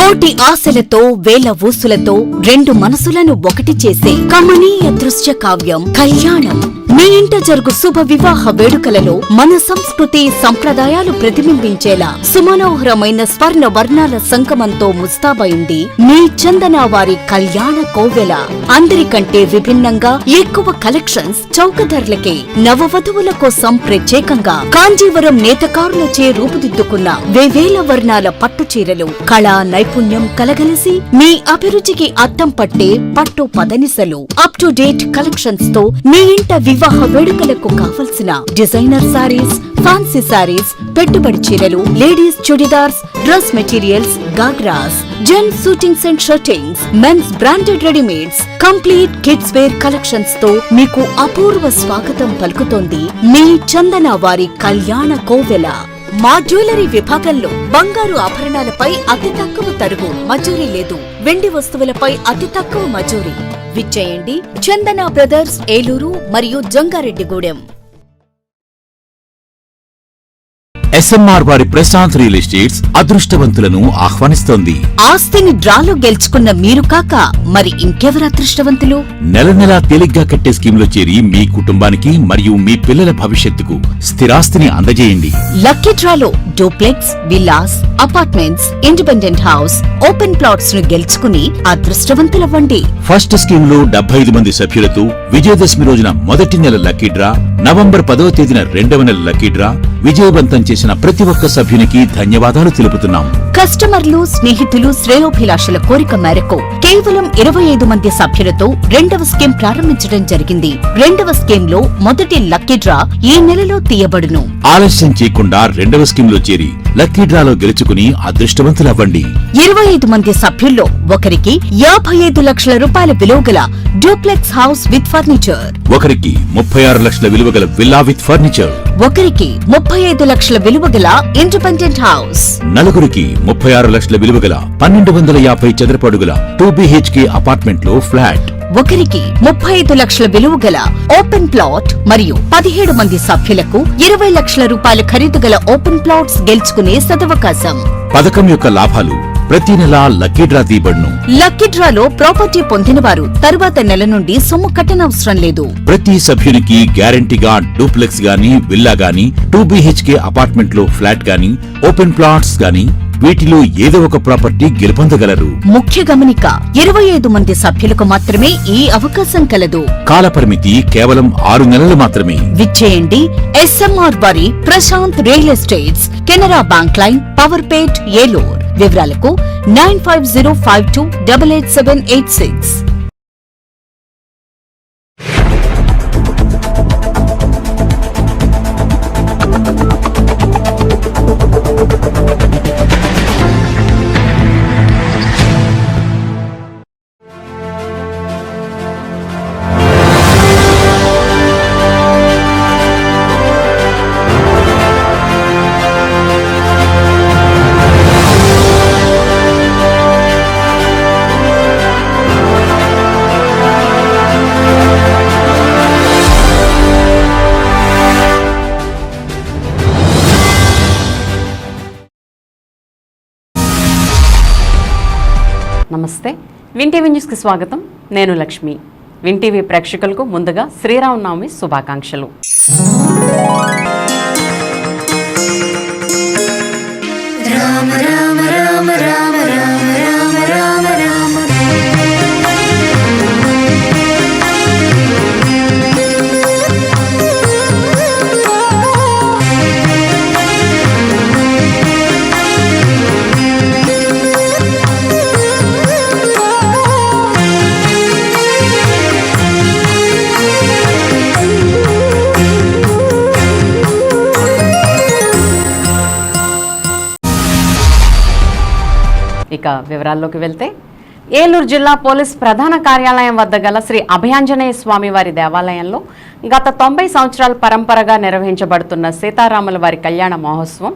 కోటి ఆశలతో వేల ఊసులతో రెండు మనసులను ఒకటి చేసే కమనీయ దృశ్య కావ్యం కళ్యాణం. మీ ఇంట జరుగు శుభ వివాహ వేడుకలలో మన సంస్కృతి సంప్రదాయాలు ప్రతిబింబించేలా సుమనోహరమైన స్వర్ణ వర్ణాల సంగమంతో ముస్తాబైంది మీ చందన వారి కళ్యాణ కోవెల. అందరికంటే విభిన్నంగా ఎక్కువ కలెక్షన్స్ చౌక ధరలకే నవవధువుల కోసం ప్రత్యేకంగా కాంజీవరం నేతకారులచే రూపుదిద్దుకున్న వేవేల వర్ణాల పట్టు చీరలు కళా నైపుణ్యం కలగలిసి మీ అభిరుచికి అద్దం పట్టే పట్టు పదనిసలు అప్ టు డేట్ కలెక్షన్స్ తో మీ ఇంట వివాహ వేడుకలకు కావలసిన డిజైనర్ సారీస్, ఫ్యాన్సీ సారీస్, పెట్టుబడి చీరలు, ladies churidars, dress materials, ghagras, gents suitings and shirtings, men's branded readymades, complete kids wear collections తో మీకు అపూర్వ స్వాగతం పలుకుతోంది మీ చందన వారి కళ్యాణ కోవెల. మా జ్యువెలరీ విభాగంలో బంగారు ఆభరణాలపై అతి తక్కువ తరుగు మజూరీ లేదు. వెండి వస్తువులపై అతి తక్కువ మజూరీ. విచ్చేయండి చందన బ్రదర్స్, ఏలూరు మరియు జంగారెడ్డిగూడెం. ఎస్ఎంఆర్ వారి ప్రశాంత్ రియల్ ఎస్టేట్స్ అదృష్టవంతులను ఆహ్వానిస్తోంది. ఆస్తిని డ్రాలో గెలుచుకున్న మీరు కాక మరి ఇంకెవరు అదృష్టవంతులు? నెల నెలా తేలిగ్గా కట్టే స్కీమ్ లో చేరి మీ కుటుంబానికి మరియు మీ పిల్లల భవిష్యత్తుకు స్థిరాస్తిని అందజేయండి. లక్కీ డ్రాలో duplex, villas, apartments, independent house, open plots ను గెలుచుకుని అదృష్టవంతులవ్వండి. ఫస్ట్ స్కీమ్ లో 75 మంది సభ్యులతో విజయదశమి రోజున మొదటి నెల లక్కీ డ్రా, నవంబర్ 10వ తేదీన రెండవ నెల లక్కీ డ్రా విజయవంతం చేసిన ప్రతి ఒక్క సభ్యునికి ధన్యవాదాలు తెలుపుతున్నాం. కస్టమర్లు, స్నేహితులు, శ్రేయోభిలాషుల కోరిక మేరకు కేవలం 25 మంది సభ్యులతో రెండవ స్కీమ్ ప్రారంభించడం జరిగింది. రెండవ స్కీమ్ లో మొదటి లక్కీ డ్రా ఈ నెలలో తీయబడును. ఆలస్యం చేయకుండా రెండవ స్కీమ్ లో చేరి లక్కీ డ్రాలో గెలుచుకుని అదృష్టవంతులవ్వండి. 25 మంది సభ్యుల్లో ఒకరికి 55 లక్షల రూపాయల విలువగల డూప్లెక్స్ హౌస్ విత్ ఫర్నిచర్, ఒకరికి 36 లక్షల విలువగల విల్లా విత్ ఫర్నిచర్, ఒకరికి 35 లక్షల విలువగల ఇండిపెండెంట్ హౌస్, నలుగురికి 36 లక్షల విలువగల 1250 చదరపు అడుగుల 2BHK అపార్ట్మెంట్ లో ఫ్లాట్, ఒకరికి 35 లక్షల విలువగల ఓపెన్ ప్లాట్ మరియు 17 మంది సభ్యులకు 20 లక్షల రూపాయల ఖరీదు గల ఓపెన్ ప్లాట్స్ గెలుచుకునే సదవకాశం. పథకం యొక్క లాభాలు ప్రతి నెల లక్కీ డ్రా తీయబడును. లక్కీ డ్రాలో ప్రాపర్టీ పొందిన వారు తరువాత నెల నుండి సొమ్ము కట్టనవసరం లేదు. ప్రతి సభ్యునికి గ్యారంటీగా డూప్లెక్స్ గాని, విల్లా గాని, 2BHK అపార్ట్మెంట్ లో ఫ్లాట్ గాని, ఓపెన్ ప్లాట్స్ గాని వీటిలో ఏదో ఒక ప్రాపర్టీ గెలుపొందగలరు. ముఖ్య గమనిక, 25 మంది సభ్యులకు మాత్రమే ఈ అవకాశం కలదు. కాలపరిమితి కేవలం 6 నెలలు మాత్రమే. విచ్చేయండి ఎస్ఎంఆర్ వారి Prashanth real estates, Canara bank line, Powerpet, Eluru. వివరాలకు 9505288786. నమస్తే, విన్ టీవీ న్యూస్కి స్వాగతం. నేను లక్ష్మి. విన్ టీవీ ప్రేక్షకులకు ముందుగా శ్రీరామనవమి శుభాకాంక్షలు. రామ రామ రామ రామ రామ రామ రామ రామ ఇక వివరాల్లోకి వెళ్తే, ఏలూరు జిల్లా పోలీస్ ప్రధాన కార్యాలయం వద్ద గల శ్రీ అభయాంజనేయ స్వామి వారి దేవాలయంలో గత 90 సంవత్సరాల పరంపరగా నిర్వహించబడుతున్న సీతారాముల వారి కళ్యాణ మహోత్సవం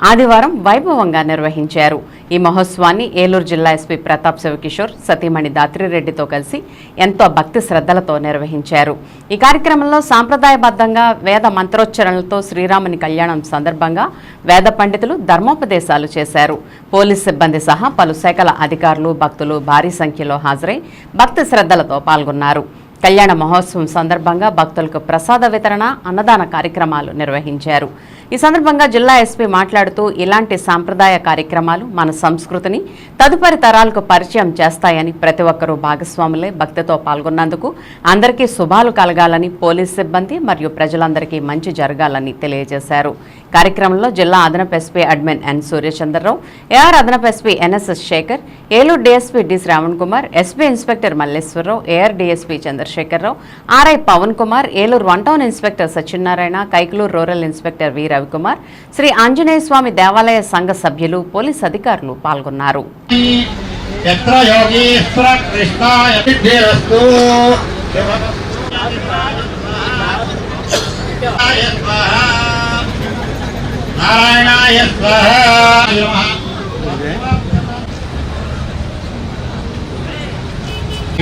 ఆదివారం వైభవంగా నిర్వహించారు. ఈ మహోత్సవాన్ని ఏలూరు జిల్లా ఎస్పీ ప్రతాప్ శివకిషోర్ సతీమణి దాత్రిరెడ్డితో కలిసి ఎంతో భక్తి శ్రద్ధలతో నిర్వహించారు. ఈ కార్యక్రమంలో సాంప్రదాయబద్ధంగా వేద మంత్రోచ్చరణలతో శ్రీరాముని కళ్యాణం సందర్భంగా వేద పండితులు ధర్మోపదేశాలు చేశారు. పోలీస్ సిబ్బంది సహా పలు శాఖల అధికారులు, భక్తులు భారీ సంఖ్యలో హాజరై భక్తి శ్రద్ధలతో పాల్గొన్నారు. కళ్యాణ మహోత్సవం సందర్భంగా భక్తులకు ప్రసాద వితరణ, అన్నదాన కార్యక్రమాలు నిర్వహించారు. ఈ సందర్భంగా జిల్లా ఎస్పీ మాట్లాడుతూ ఇలాంటి సాంప్రదాయ కార్యక్రమాలు మన సంస్కృతిని తదుపరి తరాలకు పరిచయం చేస్తాయని, ప్రతి ఒక్కరూ భాగస్వాములై భక్తితో పాల్గొన్నందుకు అందరికీ శుభాలు కలగాలని, పోలీస్ సిబ్బంది మరియు ప్రజలందరికీ మంచి జరగాలని తెలియజేశారు. కార్యక్రమంలో జిల్లా అదనపు SP admin N Suryachandrarao, AR అదనపు SP NSS Sekhar, Eluru DSP D Shravan Kumar, SP inspector Malleswararao, AR DSP Chandrasekhararao, RI Pavan Kumar, Eluru 1 town inspector Satyanarayana, Kaikaluru rural inspector V Ravikumar, Sri Anjaneya Swamy దేవాలయ సంఘ సభ్యులు, పోలీస్ అధికారులు పాల్గొన్నారు.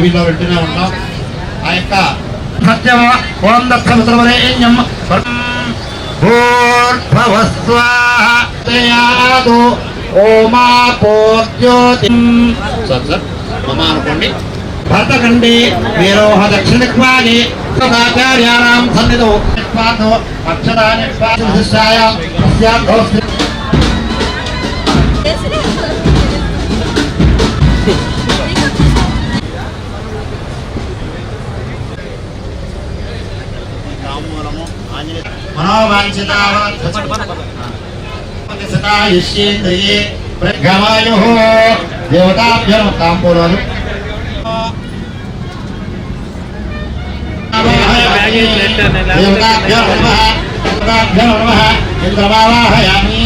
వింటూనే ఉంటాం. ఆ యొక్క సత్యం ఓం దక్షిణం భూర్భవస్వాహయాదు ఓమాపోజ్యోతి మమా అనుకోండి. భరతఖండే వీరోహ దక్షిణదిక్పాలి సదాచార్యాణాం సన్నిధౌ అక్షరాన్ని శిష్యాయాం మనోవాంఛితాయుష్యేంద్రియే ప్రగమాయు దేవతాభ్యో తాంబూలాలు దేవతాభ్యో నమః ఇంద్రమావాహయామి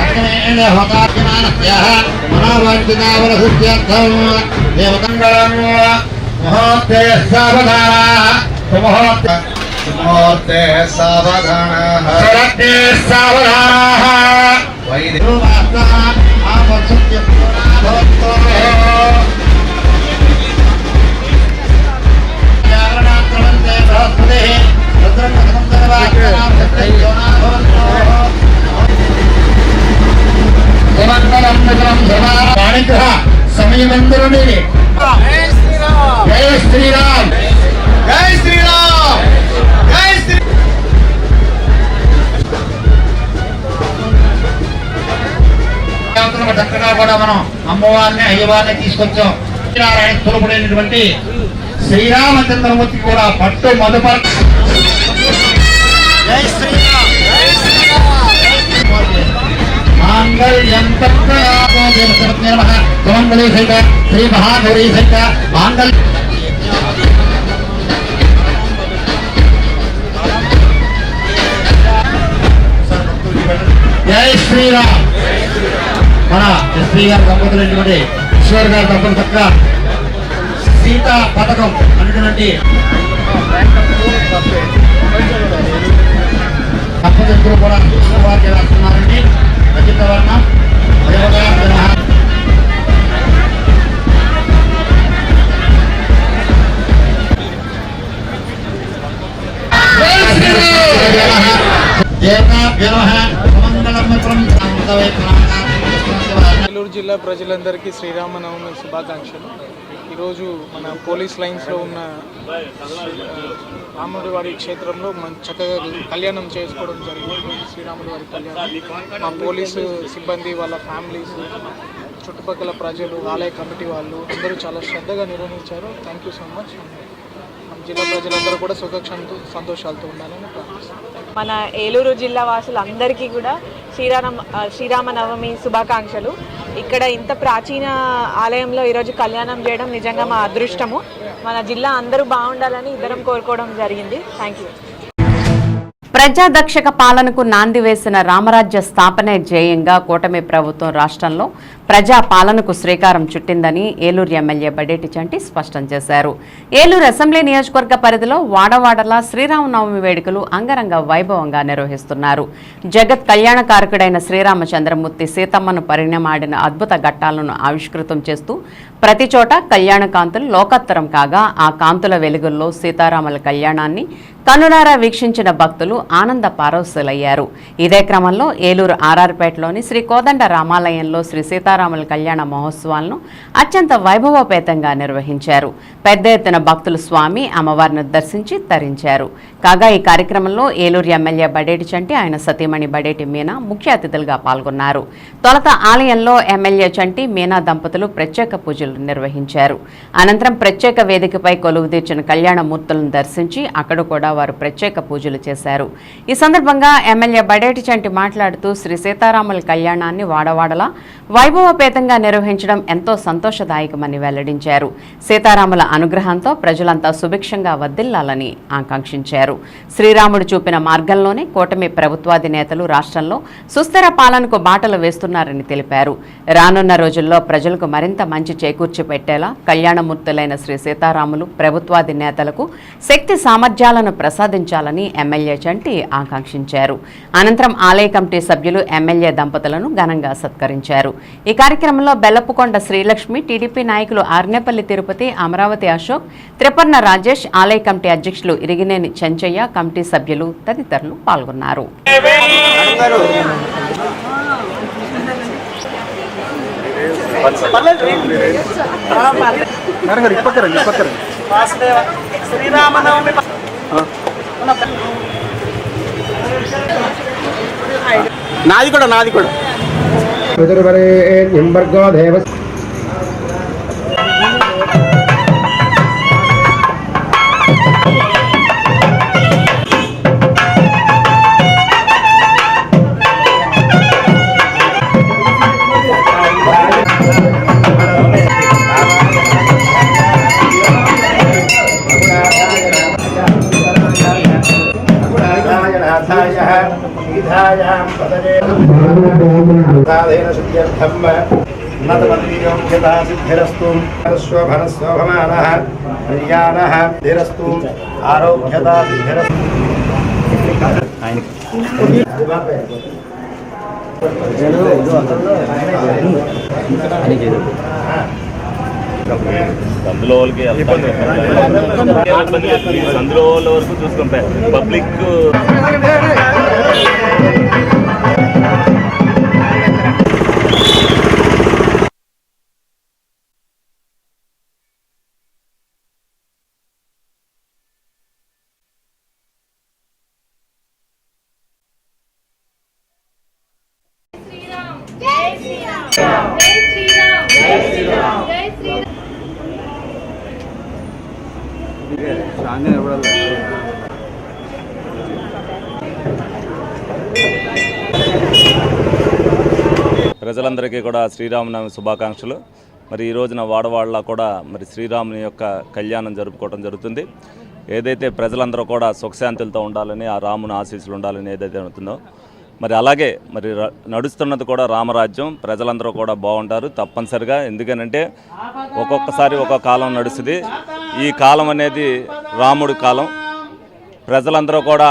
అగ్నే హోతాభిమానస్యాః మనోవాంఛితావరసిద్ధ్యర్థం దేవతంగళం మహోత్తే సావధానాః ముహూర్తే సావధానః శరతే సావధానః వైదేవాస్తా ఆపసత్య పురాభవతో యావరణాత్రవంతే బృహస్పతే రుద్రం సందర్వాక్యనాం సత్యోనాభవంతో సుమంగళం మిత్రం సమాన వాణిగ్రహ సమయమందురుని జై శ్రీరామ్ జై శ్రీరామ్ జై శ్రీరామ్ జై శ్రీ చక్కగా కూడా మనం అమ్మవారిని అయ్యవారిని తీసుకొచ్చాం. నారాయణ స్వరూపుడైనటువంటి శ్రీరామచంద్రమూర్తి కూడా పట్టు మధుపర జై శ్రీరామ్ జై మాంగళ్యం సుమంగళీ సహిత శ్రీ మహాగౌరీ సహిత మాంగళ్య జై శ్రీరామ్. మన ఎస్పీ గారు దంపతులైనటువంటి కిషోర్ గారు దంపతులు చక్కగా సీతా పథకం అనేటువంటి దంపతులు కూడా వారికి రాస్తున్నారండి. రచిత వర్ణం ఏలూరు జిల్లా ప్రజలందరికీ శ్రీరామనవమి శుభాకాంక్షలు. ఈరోజు మన పోలీస్ లైన్స్లో ఉన్న రాముడి వారి క్షేత్రంలో మనం చక్కగా కళ్యాణం చేసుకోవడం జరిగింది. శ్రీరాముడి వారి కళ్యాణం మా పోలీసు సిబ్బంది, వాళ్ళ ఫ్యామిలీస్, చుట్టుపక్కల ప్రజలు, ఆలయ కమిటీ వాళ్ళు అందరూ చాలా శ్రద్ధగా నిర్వహించారు. Thank you so much. మన జిల్లా ప్రజలందరూ కూడా సంతోషాలతో ఉండాలని ప్రార్థిస్తున్నాను. మన ఏలూరు జిల్లా వాసులందరికీ కూడా శ్రీరామనవమి శుభాకాంక్షలు. ఇక్కడ ఇంత ప్రాచీన ఆలయంలో ఈరోజు కళ్యాణం చేయడం నిజంగా మా అదృష్టము. మన జిల్లా అందరూ బాగుండాలని ఇద్దరం కోరుకోవడం జరిగింది. Thank you. ప్రజాదక్షక పాలనకు నాంది వేసిన రామరాజ్య స్థాపనే ధ్యేయంగా కూటమి ప్రభుత్వం రాష్ట్రంలో ప్రజా పాలనకు శ్రీకారం చుట్టిందని ఏలూరు ఎమ్మెల్యే బడేటి చంటి స్పష్టం చేశారు. ఏలూరు అసెంబ్లీ నియోజకవర్గ పరిధిలో వాడవాడలా శ్రీరామనవమి వేడుకలు అంగరంగ వైభవంగా నిర్వహిస్తున్నారు. జగత్ కళ్యాణకారకుడైన శ్రీరామచంద్రమూర్తి సీతమ్మను పరిణమాడిన అద్భుత ఘట్టాలను ఆవిష్కృతం చేస్తూ ప్రతి చోట కళ్యాణ కాంతులు లోకత్తరం కాగా ఆ కాంతుల వెలుగుల్లో సీతారాముల కళ్యాణాన్ని కనులారా వీక్షించిన భక్తులు ఆనంద పారవశులయ్యారు. ఇదే క్రమంలో ఏలూరు ఆర్ఆర్పేటలోని శ్రీ కోదండ రామాలయంలో శ్రీ సీతారాముల కళ్యాణ మహోత్సవాలను అత్యంత వైభవోపేతంగా నిర్వహించారు. పెద్ద ఎత్తున భక్తులు స్వామి అమ్మవారిని దర్శించి తరించారు. కాగా ఈ కార్యక్రమంలో ఏలూరు ఎమ్మెల్యే బడేటి చంటి ఆయన సతీమణి బడేటి మీనా ముఖ్య అతిథులుగా పాల్గొన్నారు. తొలుత ఆలయంలో ఎమ్మెల్యే చంటి మీనా దంపతులు ప్రత్యేక పూజలు నిర్వహించారు. అనంతరం ప్రత్యేక వేదికపై కొలువుదీర్చిన కళ్యాణమూర్తులను దర్శించి అక్కడ కూడా వారు ప్రత్యేక పూజలు చేశారు. ఈ సందర్భంగా ఎమ్మెల్యే బడేటి చంటి మాట్లాడుతూ శ్రీ సీతారాముల కళ్యాణాన్ని వాడవాడలా వైభవపేతంగా నిర్వహించడం ఎంతో సంతోషదాయకమని వెల్లడించారు. సీతారాముల అనుగ్రహంతో ప్రజలంతా సుభిక్షంగా వర్ధిల్లాలని ఆకాంక్షించారు. శ్రీరాముడు చూపిన మార్గంలోనే కూటమి ప్రభుత్వాధినేతలు రాష్ట్రంలో సుస్థిర పాలనకు బాటలు వేస్తున్నారని తెలిపారు. రానున్న రోజుల్లో ప్రజలకు మరింత మంచి చేకూర్చి పెట్టేలా కళ్యాణమూర్తులైన శ్రీ సీతారాములు ప్రభుత్వాధినేతలకు శక్తి సామర్థ్యాలను ప్రసాదించాలని ఎమ్మెల్యే చంటి ఆకాంక్షించారు. అనంతరం ఆలయ కమిటీ సభ్యులు ఎమ్మెల్యే దంపతులను ఘనంగా సత్కరించారు. ఈ కార్యక్రమంలో బెల్లపుకొండ శ్రీలక్ష్మి, టీడీపీ నాయకులు ఆర్నేపల్లి తిరుపతి, అమరావతి అశోక్, త్రిపర్ణ రాజేష్, ఆలయ కమిటీ అధ్యక్షులు ఇరిగినేని చెంచయ్య, కమిటీ సభ్యులు తదితరులు పాల్గొన్నారు. నాది కూడా ఆరోగ్యతా అందులో వాళ్ళకి అందులో వాళ్ళ వరకు చూసుకుంటే పబ్లిక్ ప్రజలందరికీ కూడా శ్రీరామనవమి శుభాకాంక్షలు. మరి ఈ రోజున వాడవాడలా కూడా మరి శ్రీరాముని యొక్క కళ్యాణం జరుపుకోవడం జరుగుతుంది. ఏదైతే ప్రజలందరూ కూడా సుఖశాంతులతో ఉండాలని, ఆ రాముని ఆశీస్సులు ఉండాలని ఏదైతే అవుతుందో మరి అలాగే మరి నడుస్తున్నది కూడా రామరాజ్యం. ప్రజలందరూ కూడా బాగుంటారు తప్పనిసరిగా. ఎందుకనంటే ఒక్కొక్కసారి ఒక్కొక్క కాలం నడుస్తుంది. ఈ కాలం అనేది రాముడి కాలం. ప్రజలందరూ కూడా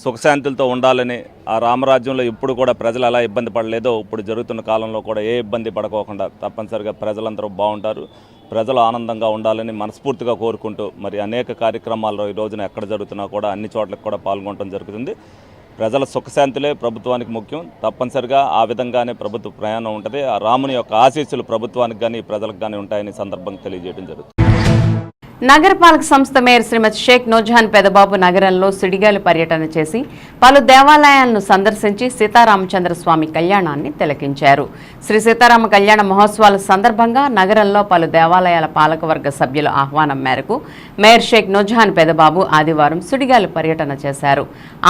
సుఖశాంతులతో ఉండాలని, ఆ రామరాజ్యంలో ఇప్పుడు కూడా ప్రజలు ఎలా ఇబ్బంది పడలేదో ఇప్పుడు జరుగుతున్న కాలంలో కూడా ఏ ఇబ్బంది పడకోకుండా తప్పనిసరిగా ప్రజలందరూ బాగుంటారు, ప్రజలు ఆనందంగా ఉండాలని మనస్ఫూర్తిగా కోరుకుంటూ మరి అనేక కార్యక్రమాల్లో ఈ రోజున ఎక్కడ జరుగుతున్నా కూడా అన్ని చోట్లకు కూడా పాల్గొనడం జరుగుతుంది. ప్రజల సుఖశాంతులే ప్రభుత్వానికి ముఖ్యం. తప్పనిసరిగా ఆ విధంగానే ప్రభుత్వ ప్రయాణం ఉంటుంది. ఆ రాముని యొక్క ఆశీస్సులు ప్రభుత్వానికి కానీ ప్రజలకు కానీ ఉంటాయని సందర్భంగా తెలియజేయడం జరుగుతుంది. నగరపాలక సంస్థ మేయర్ శ్రీమతి షేక్ నూజహాన్ పెదబాబు నగరంలో సుడిగాలి పర్యటన చేసి పలు దేవాలయాలను సందర్శించి సీతారామచంద్ర స్వామి కళ్యాణాన్ని తిలకించారు. శ్రీ సీతారామ కళ్యాణ మహోత్సవాల సందర్భంగా నగరంలో పలు దేవాలయాల పాలకవర్గ సభ్యుల ఆహ్వానం మేరకు మేయర్ షేక్ నూజహాన్ పెదబాబు ఆదివారం సుడిగాలి పర్యటన చేశారు.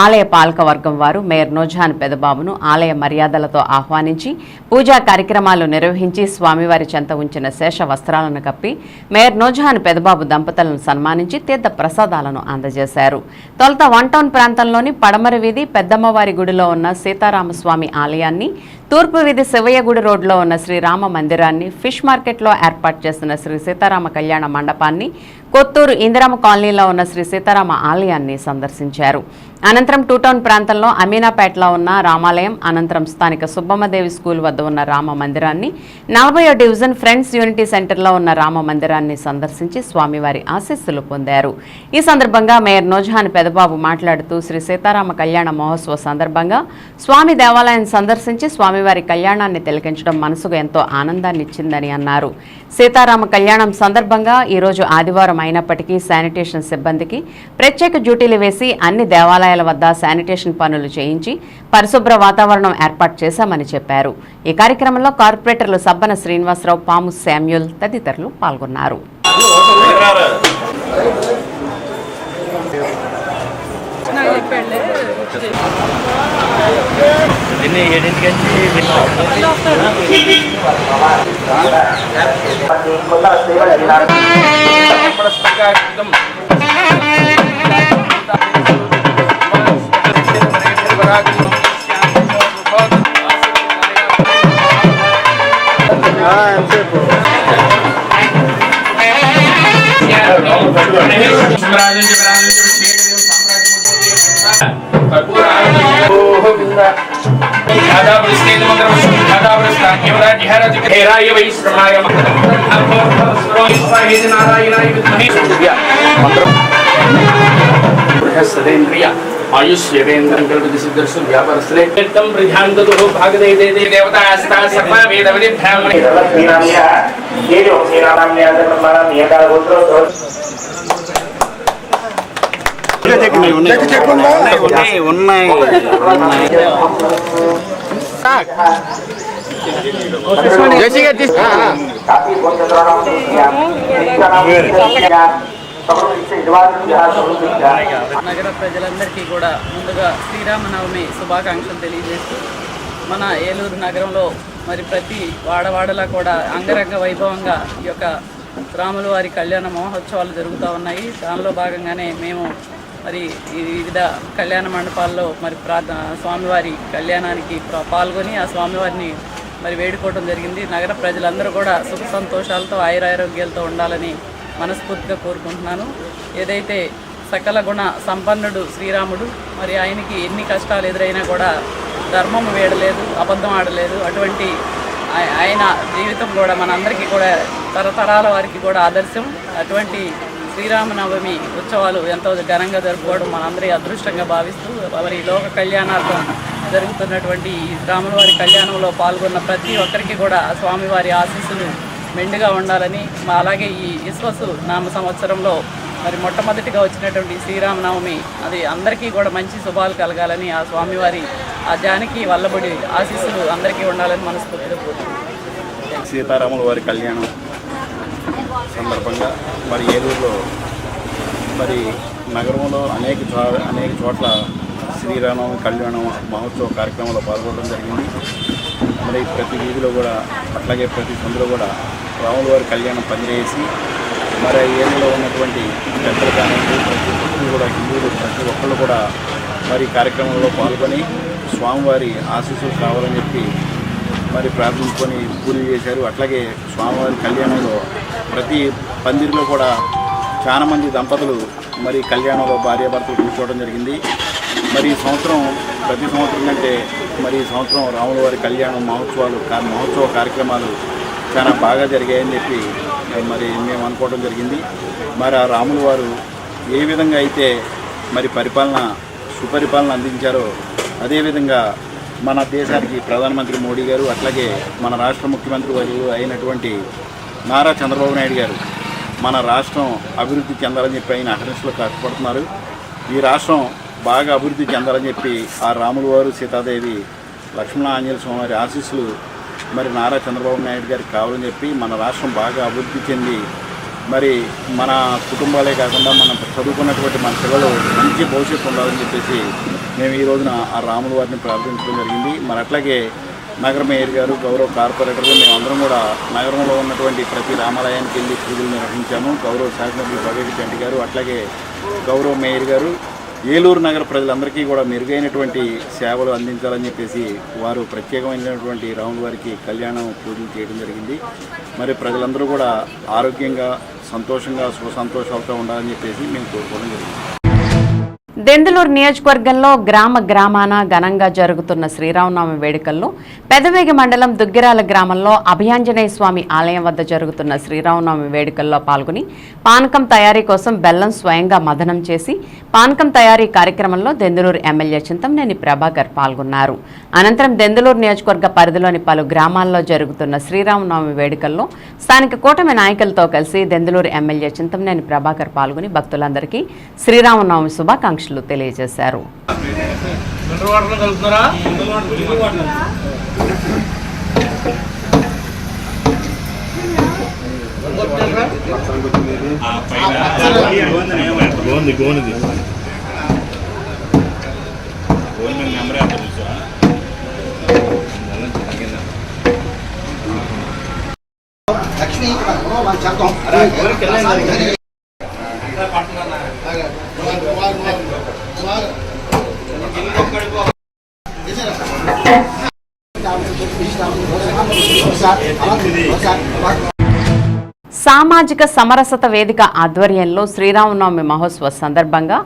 ఆలయ పాలకవర్గం వారు మేయర్ నూజహాన్ పెదబాబును ఆలయ మర్యాదలతో ఆహ్వానించి పూజా కార్యక్రమాలు నిర్వహించి స్వామివారి చెంత ఉంచిన శేష వస్త్రాలను కప్పి మేయర్ నూజహాన్ పెదబాబు దంపతులను సన్మానించి తీర్థ ప్రసాదాలను అందజేశారు. తొలుత వన్ టౌన్ ప్రాంతంలోని పడమర వీధి పెద్దమ్మవారి గుడిలో ఉన్న సీతారామస్వామి ఆలయాన్ని తూర్పు వీధి శివయ్యగుడి రోడ్లో ఉన్న శ్రీరామ మందిరాన్ని, ఫిష్ మార్కెట్లో ఏర్పాటు చేస్తున్న శ్రీ సీతారామ కళ్యాణ మండపాన్ని, కొత్తూరు ఇందిరామ కాలనీలో ఉన్న శ్రీ సీతారామ ఆలయాన్ని సందర్శించారు. అనంతరం టూ టౌన్ ప్రాంతంలో అమీనాపేటలో ఉన్న రామాలయం, అనంతరం స్థానిక సుబ్బమ్మదేవి స్కూల్ వద్ద ఉన్న రామ మందిరాన్ని, 40వ డివిజన్ ఫ్రెండ్స్ యూనిటీ సెంటర్లో ఉన్న రామ మందిరాన్ని సందర్శించి స్వామివారి ఆశీస్సులు పొందారు. ఈ సందర్భంగా మేయర్ నోజహాన్ పెదబాబు మాట్లాడుతూ శ్రీ సీతారామ కళ్యాణ మహోత్సవ సందర్భంగా స్వామి దేవాలయాన్ని సందర్శించి స్వామివారి కళ్యాణాన్ని తిలకించడం మనసుకు ఎంతో ఆనందాన్ని ఇచ్చిందని అన్నారు. సీతారామ కళ్యాణం సందర్భంగా ఈరోజు ఆదివారం అయినప్పటికీ శానిటేషన్ సిబ్బందికి ప్రత్యేక డ్యూటీలు వేసి అన్ని దేవాలయాల వద్ద శానిటేషన్ పనులు చేయించి పరిశుభ్ర వాతావరణం ఏర్పాటు చేశామని చెప్పారు. ఈ కార్యక్రమంలో కార్పొరేటర్లు సబ్బన శ్రీనివాసరావు, పాము శామ్యూల్ తదితరులు పాల్గొన్నారు. నగర ప్రజలందరికీ కూడా ముందుగా శ్రీరామనవమి శుభాకాంక్షలు తెలియజేస్తూ మన ఏలూరు నగరంలో మరి ప్రతి వాడవాడలా కూడా అంగరంగ వైభవంగా ఈ యొక్క రాముల వారి కళ్యాణ మహోత్సవాలు జరుగుతూ ఉన్నాయి. దానిలో భాగంగానే మేము మరి వివిధ కళ్యాణ మండపాల్లో మరి స్వామివారి కళ్యాణానికి పాల్గొని ఆ స్వామివారిని మరి వేడుకోవడం జరిగింది. నగర ప్రజలందరూ కూడా సుఖ సంతోషాలతో ఆయురారోగ్యాలతో ఉండాలని మనస్ఫూర్తిగా కోరుకుంటున్నాను. ఏదైతే సకల గుణ సంపన్నుడు శ్రీరాముడు, మరి ఆయనకి ఎన్ని కష్టాలు ఎదురైనా కూడా ధర్మం వేడలేదు, అబద్ధం ఆడలేదు. అటువంటి ఆయన జీవితం కూడా మనందరికీ కూడా తరతరాల వారికి కూడా ఆదర్శం. అటువంటి శ్రీరామనవమి ఉత్సవాలు ఎంతో ఘనంగా జరుపుకోవడం మనందరి అదృష్టంగా భావిస్తూ మరి లోక కళ్యాణార్థం జరుగుతున్నటువంటి ఈ రాముల వారి కళ్యాణంలో పాల్గొన్న ప్రతి ఒక్కరికి కూడా స్వామివారి ఆశీస్సులు మెండుగా ఉండాలని, అలాగే ఈ విశ్వసు నామ సంవత్సరంలో మరి మొట్టమొదటిగా వచ్చినటువంటి శ్రీరామనవమి అది అందరికీ కూడా మంచి శుభాలు కలగాలని, ఆ స్వామివారి ఆ జానకి వల్లబడి ఆశీస్సులు అందరికీ ఉండాలని మనస్ఫూర్తిగా కోరుకుంటున్నాను. సీతారాముల వారి కళ్యాణం సందర్భంగా మరి ఏలూరులో మరి నగరంలో అనేక చోట్ల శ్రీరామనవమి కళ్యాణం మహోత్సవ కార్యక్రమంలో పాల్గొనడం జరిగింది. మరి ప్రతి వీధిలో కూడా అట్లాగే ప్రతి సందులో కూడా రాముల వారి కళ్యాణం పనిచేసి మరి ఏరియాలో ఉన్నటువంటి పెద్దలు కానీ ప్రతి ఒక్కరు కూడా హిందువులు ప్రతి ఒక్కళ్ళు కూడా మరి కార్యక్రమంలో పాల్గొని స్వామివారి ఆశీస్సులు కావాలని చెప్పి మరి ప్రార్థించుకొని పూజలు చేశారు. అట్లాగే స్వామివారి కళ్యాణంలో ప్రతి పందిరిలో కూడా చాలామంది దంపతులు మరి కళ్యాణంలో భార్యాభర్తలు కూర్చోవడం జరిగింది. మరి ఈ సంవత్సరం ప్రతి సంవత్సరం కంటే మరి ఈ సంవత్సరం రాముల వారి కళ్యాణం మహోత్సవ కార్యక్రమాలు చాలా బాగా జరిగాయని చెప్పి మరి మేము అనుకోవడం జరిగింది. మరి ఆ రాముల వారు ఏ విధంగా అయితే మరి సుపరిపాలన అందించారో అదేవిధంగా మన దేశానికి ప్రధానమంత్రి మోడీ గారు అట్లాగే మన రాష్ట్ర ముఖ్యమంత్రి వర్యులు అయినటువంటి నారా చంద్రబాబు నాయుడు గారు మన రాష్ట్రం అభివృద్ధి చెందాలని చెప్పి ఆయన అహర్నిశలో కష్టపడుతున్నారు. ఈ రాష్ట్రం బాగా అభివృద్ధి చెందాలని చెప్పి ఆ రాముల వారు, సీతాదేవి, లక్ష్మణ ఆంజనేయ స్వామి వారి ఆశీస్సులు మరి నారా చంద్రబాబు నాయుడు గారికి కావాలని చెప్పి మన రాష్ట్రం బాగా అభివృద్ధి చెంది మరి మన కుటుంబాలే కాకుండా మనం చదువుకున్నటువంటి మన పిల్లలు మంచి భవిష్యత్తు ఉండాలని చెప్పేసి మేము ఈ రోజున ఆ రాముల వారిని ప్రార్థించడం జరిగింది. మరి అట్లాగే నగర మేయర్ గారు, గౌరవ కార్పొరేటర్లు మేమందరం కూడా నగరంలో ఉన్నటువంటి ప్రతి రామాలయానికి వెళ్ళి పూజలు నిర్వహించాము. గౌరవ శాసనసభ్యులు భగవతి చంటి గారు అట్లాగే గౌరవ మేయర్ గారు ఏలూరు నగర ప్రజలందరికీ కూడా మెరుగైనటువంటి సేవలు అందించాలని చెప్పేసి వారు ప్రత్యేకమైనటువంటి రాముల వారికి కళ్యాణం పూజలు చేయడం జరిగింది. మరి ప్రజలందరూ కూడా ఆరోగ్యంగా సంతోషంగా సుఖసంతోషాలతో ఉండాలని చెప్పేసి మేము కోరుకోవడం జరిగింది. దెందులూరు నియోజకవర్గంలో గ్రామాన ఘనంగా జరుగుతున్న శ్రీరామనవమి వేడుకల్లో పెదవేగి మండలం దుగ్గిరాల గ్రామంలో అభయాంజనేయ స్వామి ఆలయం వద్ద జరుగుతున్న శ్రీరామనవమి వేడుకల్లో పాల్గొని పానకం తయారీ కోసం బెల్లం స్వయంగా మదనం చేసి పానకం తయారీ కార్యక్రమంలో దెందులూరు ఎమ్మెల్యే చింతమనేని ప్రభాకర్ పాల్గొన్నారు. అనంతరం దెందులూరు నియోజకవర్గ పరిధిలోని పలు గ్రామాల్లో జరుగుతున్న శ్రీరామనవమి వేడుకల్లో స్థానిక కూటమి నాయకులతో కలిసి దెందులూరు ఎమ్మెల్యే చింతమనేని ప్రభాకర్ పాల్గొని భక్తులందరికీ శ్రీరామనవమి శుభాకాంక్షలు తెలియజేశారు. సామాజిక సమరసత వేదిక ఆధ్వర్యంలో శ్రీరామనవమి మహోత్సవ సందర్భంగా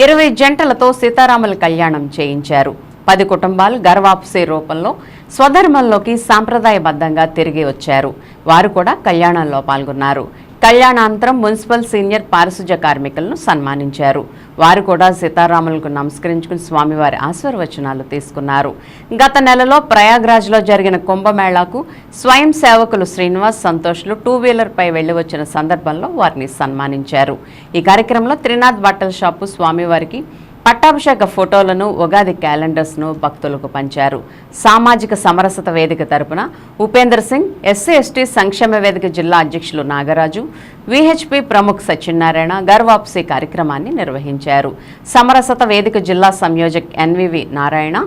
20 జంటలతో సీతారాముల కళ్యాణం చేయించారు. 10 కుటుంబాలు గర్వాప్సీ రూపంలో స్వధర్మంలోకి సాంప్రదాయబద్ధంగా తిరిగి వచ్చారు. వారు కూడా కళ్యాణంలో పాల్గొన్నారు. కళ్యాణానంతరం మున్సిపల్ సీనియర్ పారిశుధ్య కార్మికులను సన్మానించారు. వారు కూడా సీతారాములకు నమస్కరించుకుని స్వామివారి ఆశీర్వచనాలు తీసుకున్నారు. గత నెలలో ప్రయాగ్రాజ్లో జరిగిన కుంభమేళాకు స్వయం సేవకులు శ్రీనివాస్, సంతోష్లు 2 వీలర్పై వెళ్లి వచ్చిన సందర్భంలో వారిని సన్మానించారు. ఈ కార్యక్రమంలో త్రినాథ్ బట్టల షాపు స్వామివారికి పట్టాభిషేక ఫోటోలను, ఉగాది క్యాలెండర్స్ను భక్తులకు పంచారు. సామాజిక సమరసత వేదిక తరపున ఉపేందర్ సింగ్, ఎస్సీ ఎస్టీ సంక్షేమ వేదిక జిల్లా అధ్యక్షులు నాగరాజు, విహెచ్పి ప్రముఖ్ సత్యనారాయణ గర్వాప్సీ కార్యక్రమాన్ని నిర్వహించారు. సమరసత వేదిక జిల్లా సంయోజక్ ఎన్వివి నారాయణ,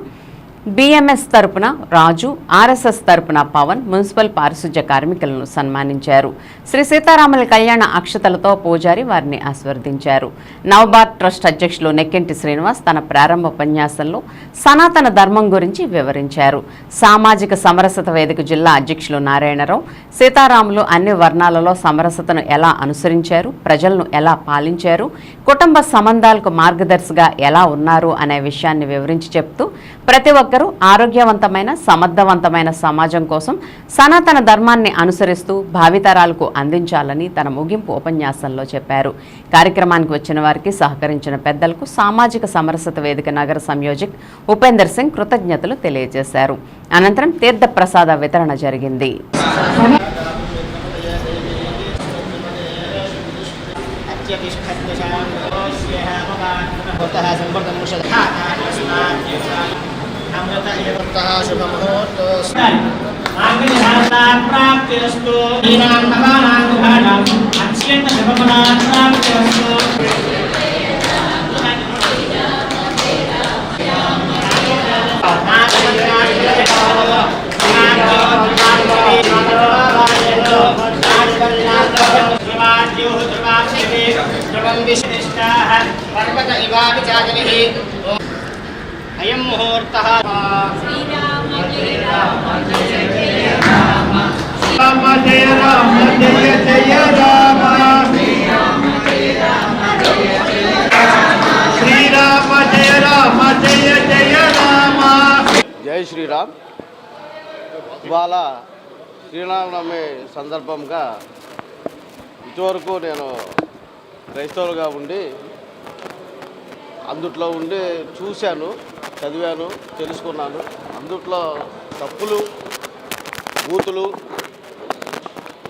బిఎంఎస్ తరపున రాజు, ఆర్ఎస్ఎస్ తరపున పవన్ మున్సిపల్ పారిశుధ్య కార్మికులను సన్మానించారు. శ్రీ సీతారాముల కళ్యాణ అక్షతలతో పూజారి వారిని ఆశీర్వదించారు. నవభారత్ ట్రస్ట్ అధ్యక్షులు నెక్కింటి శ్రీనివాస్ తన ప్రారంభ ఉపన్యాసంలో సనాతన ధర్మం గురించి వివరించారు. సామాజిక సమరసత వేదిక జిల్లా అధ్యక్షులు నారాయణరావు సీతారాములు అన్ని వర్ణాలలో సమరసతను ఎలా అనుసరించారు, ప్రజలను ఎలా పాలించారు, కుటుంబ సంబంధాలకు మార్గదర్శిగా ఎలా ఉన్నారు అనే విషయాన్ని వివరించి చెప్తూ ప్రతి ఒక్కరూ ఆరోగ్యవంతమైన సమర్థవంతమైన సమాజం కోసం సనాతన ధర్మాన్ని అనుసరిస్తూ భావితరాలకు అందించాలని తన ముగింపు ఉపన్యాసంలో చెప్పారు. కార్యక్రమానికి వచ్చిన వారికి సహకరించిన పెద్దలకు సామాజిక సమరసత వేదిక నగర సంయోజక్ ఉపేందర్ సింగ్ కృతజ్ఞతలు తెలియజేశారు. అనంతరం తీర్థ ప్రసాద వితరణ జరిగింది. అయం ముహూర్తః శ్రీరామ జయ రామ జయ జయ రామ రామ జయ రామ జయ జయ రామ శ్రీరామ జయ రామ జయ జయ రామ శ్రీరామ జయ రామ జయ జయ రామ. జై శ్రీరామ్. ఇవాళ శ్రీరామనవమి సందర్భంగా ఇటువరకు నేను క్రైస్తవులుగా ఉండి అందుట్లో ఉండి చూశాను, చదివాను, తెలుసుకున్నాను. అందుట్లో తప్పులు, బూతులు,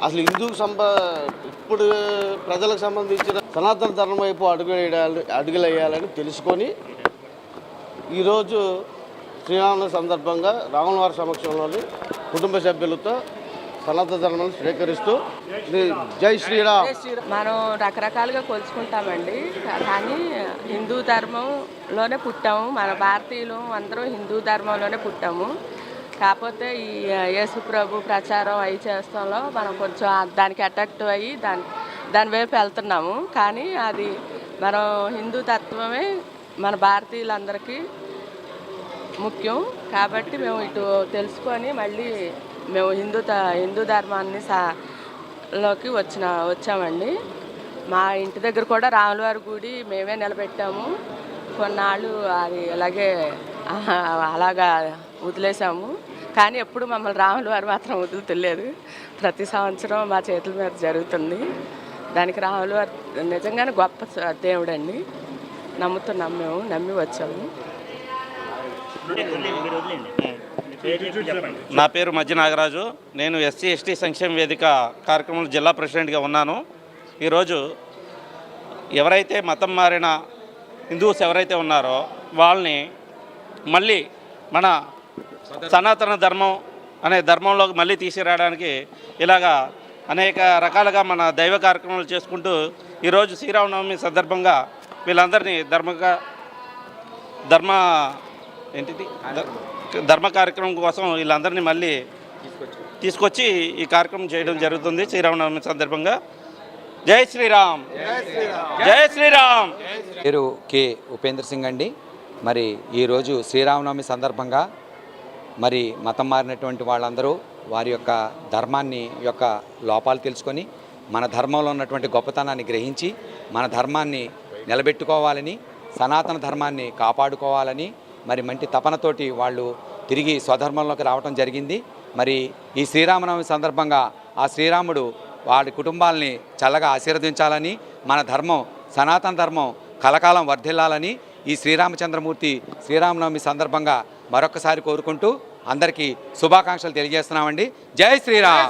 అసలు ఇప్పుడు ప్రజలకు సంబంధించిన సనాతన ధర్మం వైపు అడుగులేయాలని తెలుసుకొని ఈరోజు శ్రీరామనవమి సందర్భంగా రాముల వారి సమక్షంలోని కుటుంబ సభ్యులతో సనాతన ధర్మాన్ని స్వీకరిస్తూ జై శ్రీరామ్. మనం రకరకాలుగా కొలుచుకుంటామండి, కానీ హిందూ ధర్మంలోనే పుట్టాము. మన భారతీయులు అందరూ హిందూ ధర్మంలోనే పుట్టాము. కాకపోతే ఈ యేసు ప్రభు ప్రచారం అవి చేస్తాంలో మనం కొంచెం దానికి అట్రాక్ట్ అయ్యి దాని వైపు వెళ్తున్నాము. కానీ అది మనం హిందూ తత్వమే మన భారతీయులందరికీ ముఖ్యం. కాబట్టి మేము ఇటు తెలుసుకొని మళ్ళీ మేము హిందూ ధర్మాన్ని లోకి వచ్చామండి. మా ఇంటి దగ్గర కూడా రాములవారి గుడి మేమే నిలబెట్టాము. కొన్నాళ్ళు అది అలాగా వదిలేసాము. కానీ ఎప్పుడు మమ్మల్ని రాములవారు మాత్రం వదులుతలేదు. ప్రతి సంవత్సరం మా చేతుల మీద జరుగుతుంది. దానికి రాములవారు నిజంగానే గొప్ప దేవుడండి. నమ్ముతున్నాం, మేము నమ్మి వచ్చాము. నా పేరు మధ్య నాగరాజు. నేను ఎస్సీ ఎస్టీ సంక్షేమ వేదిక కార్యక్రమంలో జిల్లా ప్రెసిడెంట్గా ఉన్నాను. ఈరోజు ఎవరైతే మతం మారిన హిందూస్ ఎవరైతే ఉన్నారో వాళ్ళని మళ్ళీ మన సనాతన ధర్మం అనే ధర్మంలోకి మళ్ళీ తీసుకురావడానికి ఇలాగా అనేక రకాలుగా మన దైవ కార్యక్రమాలు చేసుకుంటూ ఈరోజు శ్రీరామనవమి సందర్భంగా వీళ్ళందరినీ ధర్మ కార్యక్రమం కోసం వీళ్ళందరినీ మళ్ళీ తీసుకొచ్చి ఈ కార్యక్రమం చేయడం జరుగుతుంది. శ్రీరామనవమి సందర్భంగా జై శ్రీరామ్, జై శ్రీరామ్. పేరు కె ఉపేంద్ర సింగ్ అండి. మరి ఈరోజు శ్రీరామనవమి సందర్భంగా మరి మతం మారినటువంటి వాళ్ళందరూ వారి యొక్క ధర్మాన్ని యొక్క లోపాలు తెలుసుకొని మన ధర్మంలో ఉన్నటువంటి గొప్పతనాన్ని గ్రహించి మన ధర్మాన్ని నిలబెట్టుకోవాలని, సనాతన ధర్మాన్ని కాపాడుకోవాలని మరి మంచి తపనతోటి వాళ్ళు తిరిగి స్వధర్మంలోకి రావడం జరిగింది. మరి ఈ శ్రీరామనవమి సందర్భంగా ఆ శ్రీరాముడు వాడి కుటుంబాలని చల్లగా ఆశీర్వదించాలని, మన ధర్మం సనాతన ధర్మం కలకాలం వర్ధిల్లాలని ఈ శ్రీరామచంద్రమూర్తి శ్రీరామనవమి సందర్భంగా మరొకసారి కోరుకుంటూ అందరికీ శుభాకాంక్షలు తెలియజేస్తున్నామండి. జై శ్రీరామ్,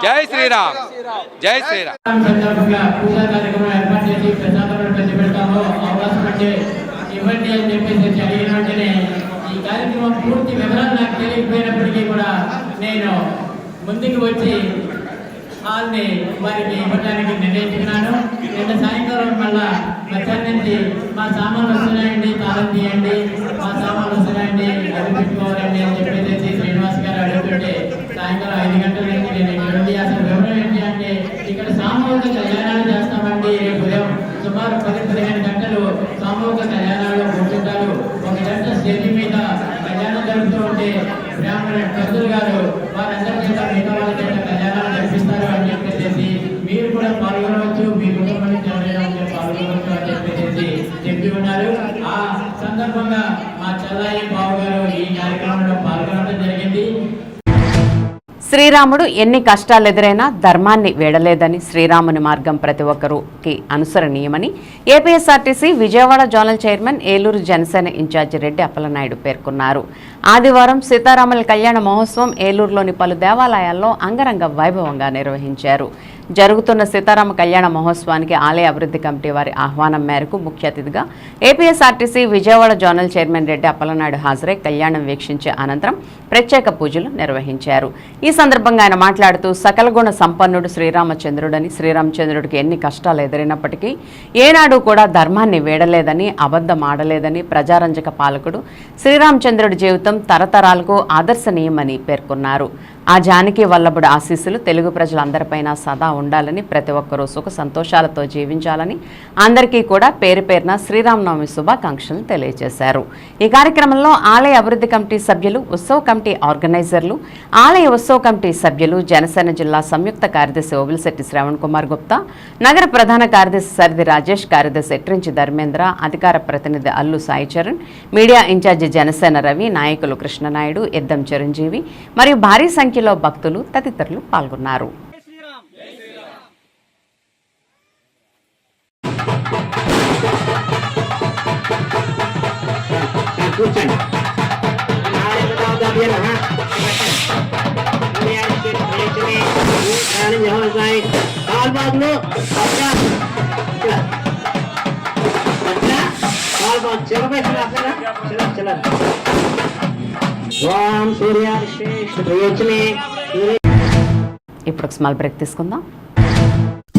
జై శ్రీరామ్, జై శ్రీరామ్. ఇవ్వండి అని చెప్పేసి అడిగిన వెంటనే ఈ కార్యక్రమం పూర్తి వివరాలు నాకు తెలియకపోయినప్పటికీ కూడా నేను ముందుకు వచ్చి వాళ్ళని వారికి ఇవ్వడానికి నిర్ణయించుకున్నాను. నిన్న సాయంకాలం మళ్ళా మధ్యాహ్నం నుంచి మా సామాన్లు వస్తున్నాయండి, తాళం తీయండి, మా సామాన్లు వస్తున్నాయండి, అది పెట్టుకోవాలండి అని చెప్పేసి శ్రీనివాస్ గారు అడుగుతుంటే సాయంకాలం 5 గంటల నుంచి నేను ఇక్కడ ఉండి అసలు వివరం ఏంటి అంటే ఇక్కడ సామూహిక కళ్యాణాలు చేస్తామండి. రేపు ఉదయం సుమారు 10-15 గంటలు సామూహిక కళ్యాణాలు కూర్చుంటారు. ఒక గంట స్టేజ్ మీద కళ్యాణం జరుగుతూ ఉంటే బ్రాహ్మణ పంతులు గారు వారందరి చేత మిగతా వాళ్ళ చేత కళ్యాణాలు జరిపిస్తారు అని చెప్పేసి మీరు కూడా పాల్గొనవచ్చు, మీ కుటుంబం నుంచి ఎవరైనా ఉంటే పాల్గొనవచ్చు అని చెప్పేసి చెప్పి ఉన్నారు. ఆ సందర్భంగా మా చల్లాయి బాబు గారు ఈ కార్యక్రమంలో పాల్గొనడం జరిగింది. శ్రీరాముడు ఎన్ని కష్టాలు ఎదురైనా ధర్మాన్ని వీడలేదని, శ్రీరాముని మార్గం ప్రతి ఒక్కరికి అనుసరణీయమని APSRTC Vijayawada zonal chairman, Eluru Janasena ఇన్ఛార్జి రెడ్డి అప్పలనాయుడు పేర్కొన్నారు. ఆదివారం సీతారాముల కళ్యాణ మహోత్సవం ఏలూరులోని పలు దేవాలయాల్లో అంగరంగ వైభవంగా నిర్వహించారు. జరుగుతున్న సీతారామ కళ్యాణ మహోత్సవానికి ఆలయ అభివృద్ధి కమిటీ వారి ఆహ్వానం మేరకు ముఖ్య అతిథిగా APSRTC Vijayawada zonal chairman Reddy Appalanaidu హాజరై కళ్యాణం వీక్షించే అనంతరం ప్రత్యేక పూజలు నిర్వహించారు. ఈ సందర్భంగా ఆయన మాట్లాడుతూ సకల గుణ సంపన్నుడు శ్రీరామచంద్రుడని, శ్రీరామచంద్రుడికి ఎన్ని కష్టాలు ఎదురైనప్పటికీ ఏనాడు కూడా ధర్మాన్ని వీడలేదని, అబద్ధం ఆడలేదని, ప్రజారంజక పాలకుడు శ్రీరామచంద్రుడి జీవితం తరతరాలకు ఆదర్శనీయమని పేర్కొన్నారు. ఆ జానకి వల్లభుడు ఆశీస్సులు తెలుగు ప్రజలందరిపైన సదా ఉండాలని, ప్రతి ఒక్కరూ సుఖ సంతోషాలతో జీవించాలని అందరికీ కూడా పేరు పేరున శ్రీరామనవమి శుభాకాంక్షలు తెలియజేశారు. ఈ కార్యక్రమంలో ఆలయ అభివృద్ధి కమిటీ సభ్యులు, ఉత్సవ కమిటీ ఆర్గనైజర్లు, ఆలయ ఉత్సవ కమిటీ సభ్యులు, జనసేన జిల్లా సంయుక్త కార్యదర్శి ఓవిల్శెట్టి శ్రవణ్ కుమార్ గుప్తా, నగర ప్రధాన కార్యదర్శి సరిది రాజేష్, కార్యదర్శి ఎట్రించి ధర్మేంద్ర, అధికార ప్రతినిధి అల్లు సాయి చరణ్, మీడియా ఇన్ఛార్జి జనసేన రవి, నాయకులు కృష్ణనాయుడు, ఎద్దం చిరంజీవి మరియు భారీ సంఖ్యలో భక్తులు తదితరులు పాల్గొన్నారు. ఇప్పుడు ఒక స్మాల్ బ్రేక్ తీసుకుందాం.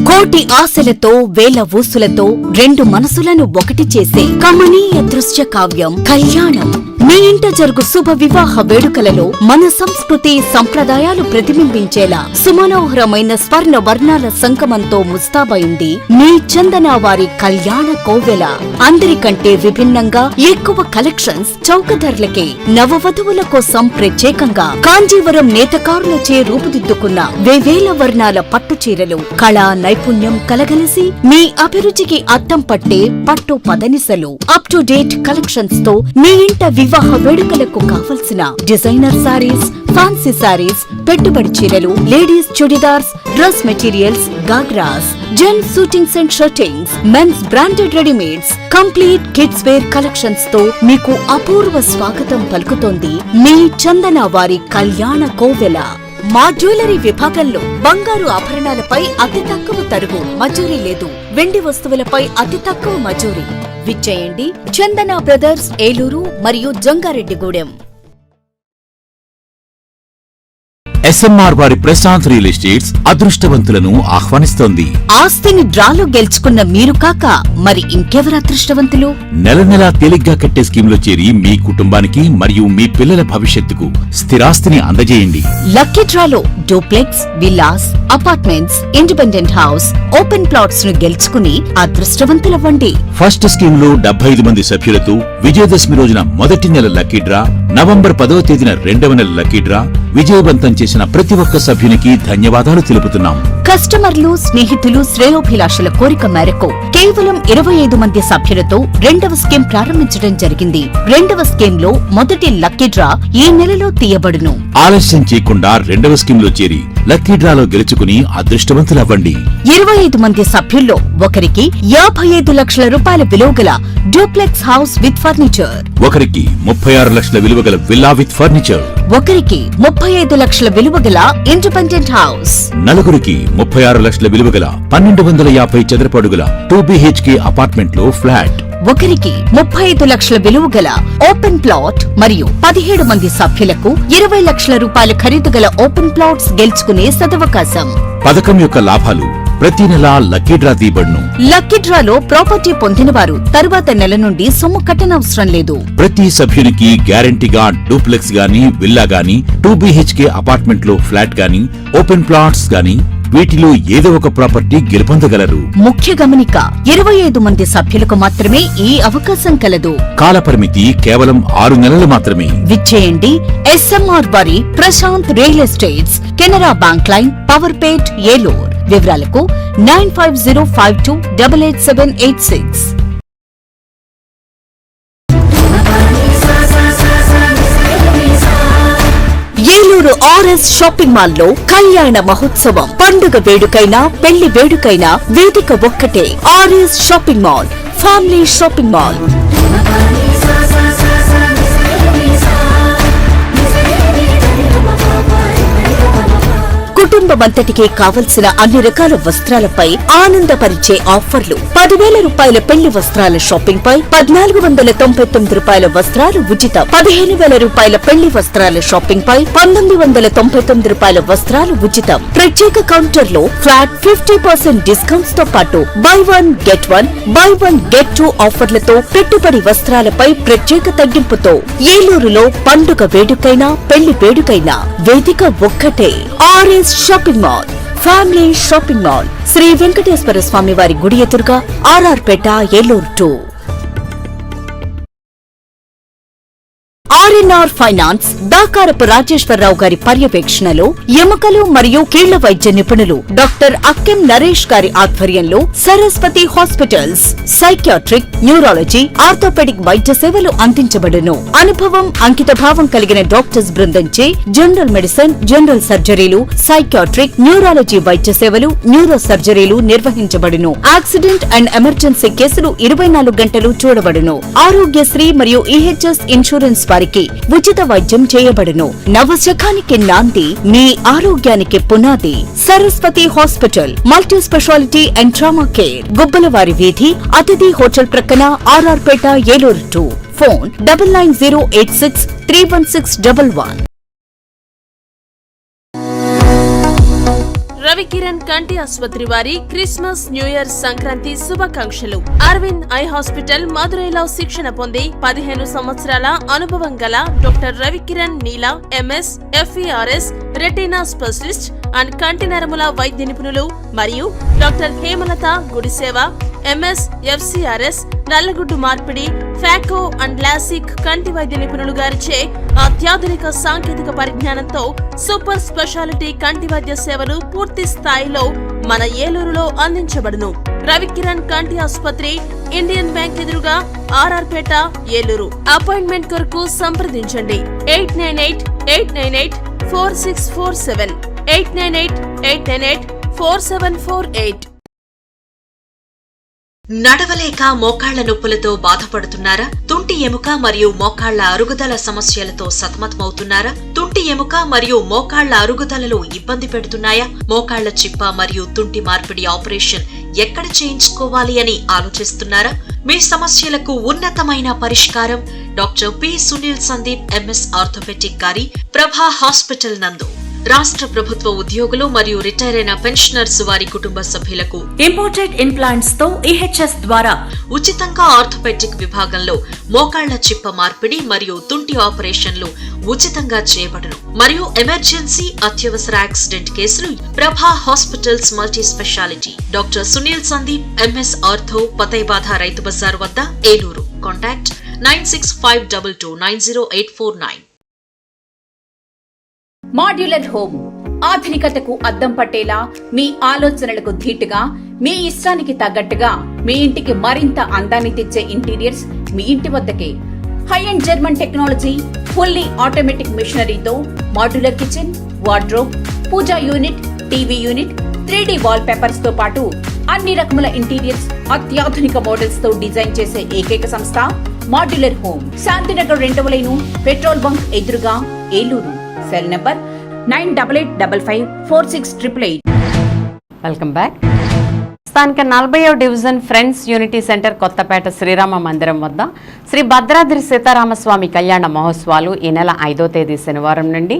కోటి ఆశలతో, వేల ఊసులతో రెండు మనసులను ఒకటి చేసే కమనీయ దృశ్య కావ్యం కళ్యాణం. మీ ఇంట జరుగు శుభ వివాహ వేడుకలలో మన సంస్కృతి సంప్రదాయాలు ప్రతిబింబించేలా సుమనోహరమైన స్వర్ణ వర్ణాల సంగమంతో ముస్తాబైంది మీ చందన వారి కళ్యాణ కోవెల. అందరికంటే విభిన్నంగా ఎక్కువ కలెక్షన్స్ చౌక ధరలకే నవవధువుల కోసం ప్రత్యేకంగా కాంజీవరం నేతకారులచే రూపుదిద్దుకున్న వేవేల వర్ణాల పట్టు చీరలు కళా నైపుణ్యం కలగలిసి మీ అభిరుచికి అద్దం పట్టే పట్టు పదనిసలు అప్ టు డేట్ కలెక్షన్స్ తో మీ ఇంట వివాహ వేడుకలకు కావలసిన డిజైనర్ సారీస్, ఫ్యాన్సీ సారీస్, పెట్టుబడి చీరలు, ladies churidars, dress materials, ghagras, gents suitings and shirtings, men's branded readymades, complete kids wear collections తో మీకు అపూర్వ స్వాగతం పలుకుతోంది మీ చందన వారి కళ్యాణ కోవెల. మా జ్యువెలరీ విభాగంలో బంగారు ఆభరణాలపై అతి తక్కువ తరుగు మజూరీ లేదు. వెండి వస్తువులపై అతి తక్కువ మజూరీ. విచ్చేయండి చందన బ్రదర్స్, ఏలూరు మరియు జంగారెడ్డిగూడెం. ఎస్ఎంఆర్ వారి ప్రశాంత్ రియల్ ఎస్టేట్స్ అదృష్టవంతులను ఆహ్వానిస్తోంది. ఆస్తిని డ్రాలో గెలుచుకున్న మీరు కాక మరి ఇంకెవరు అదృష్టవంతులు? నెల నెలా తేలిగ్గా కట్టే స్కీమ్లో చేరి మీ కుటుంబానికి మరియు మీ పిల్లల భవిష్యత్తుకు స్థిరాస్తిని అందజేయండి. లక్కీ డ్రాలో duplex, villas, apartments, independent house, open plots ను గెలుచుకుని అదృష్టవంతులవ్వండి. ఫస్ట్ స్కీమ్ లో 75 మంది సభ్యులతో విజయదశమి రోజున మొదటి నెల లక్కీ డ్రా, నవంబర్ 10వ తేదీన రెండవ నెల లక్కీ డ్రా విజయవంతం చేసిన ప్రతి ఒక్క సభ్యునికి ధన్యవాదాలు తెలుపుతున్నాం. కస్టమర్లు, స్నేహితులు, శ్రేయోభిలాషుల కోరిక మేరకు కేవలం 25 మంది సభ్యులతో రెండవ స్కీమ్ ప్రారంభించడం జరిగింది. రెండవ స్కీమ్ లో మొదటి లక్కీ డ్రా ఈ నెలలో తీయబడును. ఆలస్యం చేయకుండా రెండవ స్కీమ్ లో చేరి లక్కీ డ్రాలో గెలుచుకుని అదృష్టవంతులవ్వండి. 25 మంది సభ్యుల్లో ఒకరికి 55 లక్షల రూపాయల విలువగల డూప్లెక్స్ హౌస్ విత్ ఫర్నిచర్, ఒకరికి 36 లక్షల విలువగల విల్లా విత్ ఫర్నిచర్, ఒకరికి 35 లక్షల విలువగల ఇండిపెండెంట్ హౌస్, నలుగురికి 36 లక్షల విలువగల 1250 చదరపు అడుగుల 2BHK అపార్ట్మెంట్ లో ఫ్లాట్, ఒకరికి 35 లక్షల విలువగల ఓపెన్ ప్లాట్ మరియు 17 మంది సభ్యులకు 20 లక్షల రూపాయల ఖరీదు గల ఓపెన్ ప్లాట్స్ గెలుచుకునే సదవకాశం. పథకం యొక్క లాభాలు ప్రతి నెలా లక్కీ డ్రా తీయబడును. లక్కీ డ్రాలో ప్రాపర్టీ పొందిన వారు తరువాత నెల నుండి సొమ్ము కట్టనవసరం లేదు. ప్రతి సభ్యునికి గ్యారంటీగా డూప్లెక్స్ గాని, విల్లా గాని, 2BHK అపార్ట్మెంట్ లో ఫ్లాట్ గాని, ఓపెన్ ప్లాట్స్ గాని వీటిలో ఏదో ఒక ప్రాపర్టీ గెలుపొందగలరు. ముఖ్య గమనిక, 25 మంది సభ్యులకు మాత్రమే ఈ అవకాశం కలదు. కాలపరిమితి కేవలం 6 నెలలు మాత్రమే. విచ్చేయండి ఎస్ఎంఆర్ వారి Prashanth real estates, Canara bank line, Powerpet, Eluru. వివరాలకు 9505288786. ఏలూరు ఆర్ఎస్ షాపింగ్ మాల్ లో కళ్యాణ మహోత్సవం. పండుగ వేడుకైనా, పెళ్లి వేడుకైనా వేదిక ఒక్కటే. RS shopping mall, family shopping mall. కుటుంబమంతటికి కావలసిన అన్ని రకాల వస్త్రాలపై ఆనందపరిచే ఆఫర్లు. 10,000 రూపాయల పెళ్లి వస్త్రాల షాపింగ్ పై 1,499 రూపాయల వస్త్రాలు ఉచితం. 15,000 రూపాయల పెళ్లి వస్త్రాల షాపింగ్ పై 1,999 రూపాయల వస్త్రాలు ఉచితం. ప్రత్యేక కౌంటర్ లో ఫ్లాట్ 50% డిస్కౌంట్స్ తో పాటు బై 1 గెట్ 2 ఆఫర్లతో పెట్టుబడి వస్త్రాలపై ప్రత్యేక తగ్గింపుతో ఏలూరులో పండుగ వేడుకైనా, పెళ్లి వేడుకైనా వేదిక ఒక్కటే. RS shopping mall, family shopping mall, Shri Venkateswara Swamy వారి గుడి ఎదురుగా, ఆర్ఆర్పేట, ఏలూరు 2. ఆర్ఎన్ఆర్ ఫైనాన్స్ దాకారపు రాజేశ్వరరావు గారి పర్యవేక్షణలో ఎముకలు మరియు కీళ్ల వైద్య నిపుణులు డాక్టర్ అక్కెం నరేష్ గారి ఆధ్వర్యంలో Saraswati hospitals psychiatric, neurology, orthopaedic వైద్య సేవలు అందించబడును. అనుభవం, అంకిత భావం కలిగిన డాక్టర్స్ బృందంచే జనరల్ మెడిసిన్, జనరల్ సర్జరీలు, సైకియాట్రిక్, న్యూరాలజీ వైద్య సేవలు, న్యూరో సర్జరీలు నిర్వహించబడును. యాక్సిడెంట్ అండ్ ఎమర్జెన్సీ కేసులు 24 గంటలు చూడబడును. ఆరోగ్యశ్రీ మరియు ఈహెచ్ఎస్ ఇన్సూరెన్స్ వారికి ఉచిత వైద్యం చేయబడును. నవశకానికి నాంది, మీ ఆరోగ్యానికి పునాది. Saraswati hospital, multi speciality and trauma care, Gubbalavari వీధి, అతిథి హోటల్ ప్రక్కన, ఆర్ఆర్పేట, ఏలూరు 2. ఫోన్ 9908631611. రవికిరణ్ కంటి ఆసుపత్రి వారి క్రిస్మస్ న్యూ ఇయర్ సంక్రాంతి శుభాకాంక్షలు. అరవింద్ ఐ హాస్పిటల్ మదురైలో శిక్షణ పొంది 15 సంవత్సరాల అనుభవం గల doctor Ravikiran Neela MS FERS retina specialist and కంటి నరముల వైద్య నిపుణులు మరియు doctor Hemalatha Gudiseva MS FCRS నల్లగుడ్డు మార్పిడి ఫాకో అండ్ లాసిక్ కంటి వైద్య నిపుణులు గారిచే అత్యాధునిక సాంకేతిక పరిజ్ఞానంతో సూపర్ స్పెషాలిటీ కంటి వైద్య సేవలు పూర్తి స్థాయిలో మన ఏలూరులో అందించబడును. రవికిరణ్ కంటి ఆసుపత్రి, ఇండియన్ బ్యాంక్ ఎదురుగా RR పేట, ఏలూరు. అపాయింట్మెంట్ కొరకు సంప్రదించండి 898-898-4647 898-898-4748. నడవలేక మోకాళ్ల నొప్పులతో బాధపడుతున్నారా? తుంటి ఎముక మరియు మోకాళ్ల అరుగుదల సమస్యలతో సతమతమవుతున్నారా? తుంటి ఎముక మరియు మోకాళ్ల అరుగుదలలో ఇబ్బంది పెడుతున్నాయా? మోకాళ్ల చిప్ప మరియు తుంటి మార్పిడి ఆపరేషన్ ఎక్కడ చేయించుకోవాలి అని ఆలోచిస్తున్నారా? మీ సమస్యలకు ఉన్నతమైన పరిష్కారం doctor P Sunil Sandeep MS orthopaedic గారి ప్రభా హాస్పిటల్ నందు. రాష్ట్ర ప్రభుత్వ ఉద్యోగులు మరియు రిటైర్ అయిన పెన్షనర్స్ వారి కుటుంబ సభ్యులకు ఇంపోర్టెడ్ ఇంప్లాంట్స్ తో EHS ద్వారా ఉచితంగా ఆర్థోపెడిక్ విభాగంలో మోకాళ్ల చిప్ప మార్పిడి మరియు తుంటి ఆపరేషన్లు ఉచితంగా చేయబడును. మరియు ఎమర్జెన్సీ అత్యవసర యాక్సిడెంట్ కేసులు Prabha hospitals multi speciality doctor Sunil Sandeep MS ortho, పతైబాధ రైతు బజార్ వద్ద, ఏలూరు. కాంటాక్ట్ 9652290849. మాడ్యులర్ హోమ్ ఆధునికతకు అద్దం పట్టేలా, మీ ఆలోచనలకు ధీటుగా, మీ ఇష్టానికి తగ్గట్టుగా మీ ఇంటికి మరింత అందాన్ని తెచ్చే ఇంటీరియర్స్ మీ ఇంటి వద్దకే. High end German technology, fully automatic మిషనరీతో modular kitchen, wardrobe, pooja unit, TV unit, 3D wall papers తో పాటు అన్ని రకముల ఇంటీరియర్స్ అత్యాధునిక మోడల్స్ తో డిజైన్ చేసే ఏకైక సంస్థ మాడ్యులర్ హోమ్. శాంతినగర్ 2వ లైను, పెట్రోల్ బంక్ ఎదురుగా, Eluru. Cell number 9855546888. Welcome back. స్థానిక 40వ division friends unity centre Kothapeta Srirama మందిరం వద్ద శ్రీ భద్రాద్రి సీతారామస్వామి కళ్యాణ మహోత్సవాలు ఈ నెల 5వ తేదీ శనివారం నుండి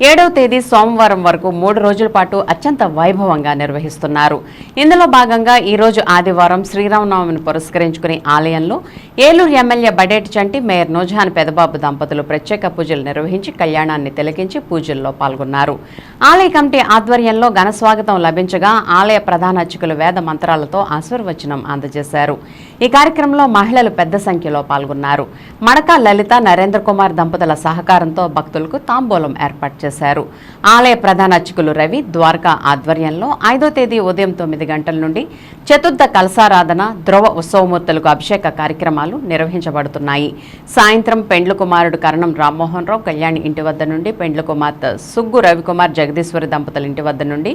7వ తేదీ సోమవారం వరకు 3 రోజుల పాటు అత్యంత వైభవంగా నిర్వహిస్తున్నారు. ఇందులో భాగంగా ఈ రోజు ఆదివారం శ్రీరామనవమిని పురస్కరించుకుని ఆలయంలో ఏలూరు ఎమ్మెల్యే బడేటి చంటి, మేయర్ నూజహాన్ పెదబాబు దంపతులు ప్రత్యేక పూజలు నిర్వహించి కళ్యాణాన్ని తిలకించి పూజల్లో పాల్గొన్నారు. ఆలయ కమిటీ ఆధ్వర్యంలో ఘన స్వాగతం లభించగా ఆలయ ప్రధాన అర్చకులు వేద మంత్రాలతో ఆశీర్వచనం అందజేశారు. ఈ కార్యక్రమంలో మహిళలు పెద్ద సంఖ్యలో పాల్గొన్నారు. మడక లలిత, నరేంద్ర కుమార్ దంపతుల సహకారంతో భక్తులకు తాంబూలం ఏర్పాటు చేశారు. ఆలయ ప్రధాన అర్చకులు రవి, ద్వారకా ఆధ్వర్యంలో 5వ తేదీ ఉదయం 9 గంటల నుండి చతుర్థ కలసారాధన, ధ్రువ ఉత్సవమూర్తులకు అభిషేక కార్యక్రమాలు నిర్వహించబడుతున్నాయి. సాయంత్రం పెండ్లు కుమారుడు కరణం రామ్మోహన్ రావు కళ్యాణి ఇంటి వద్ద నుండి, పెండ్లు కుమార్తె సుగ్గు రవికుమార్ జగదీశ్వరి దంపతుల ఇంటి వద్ద నుండి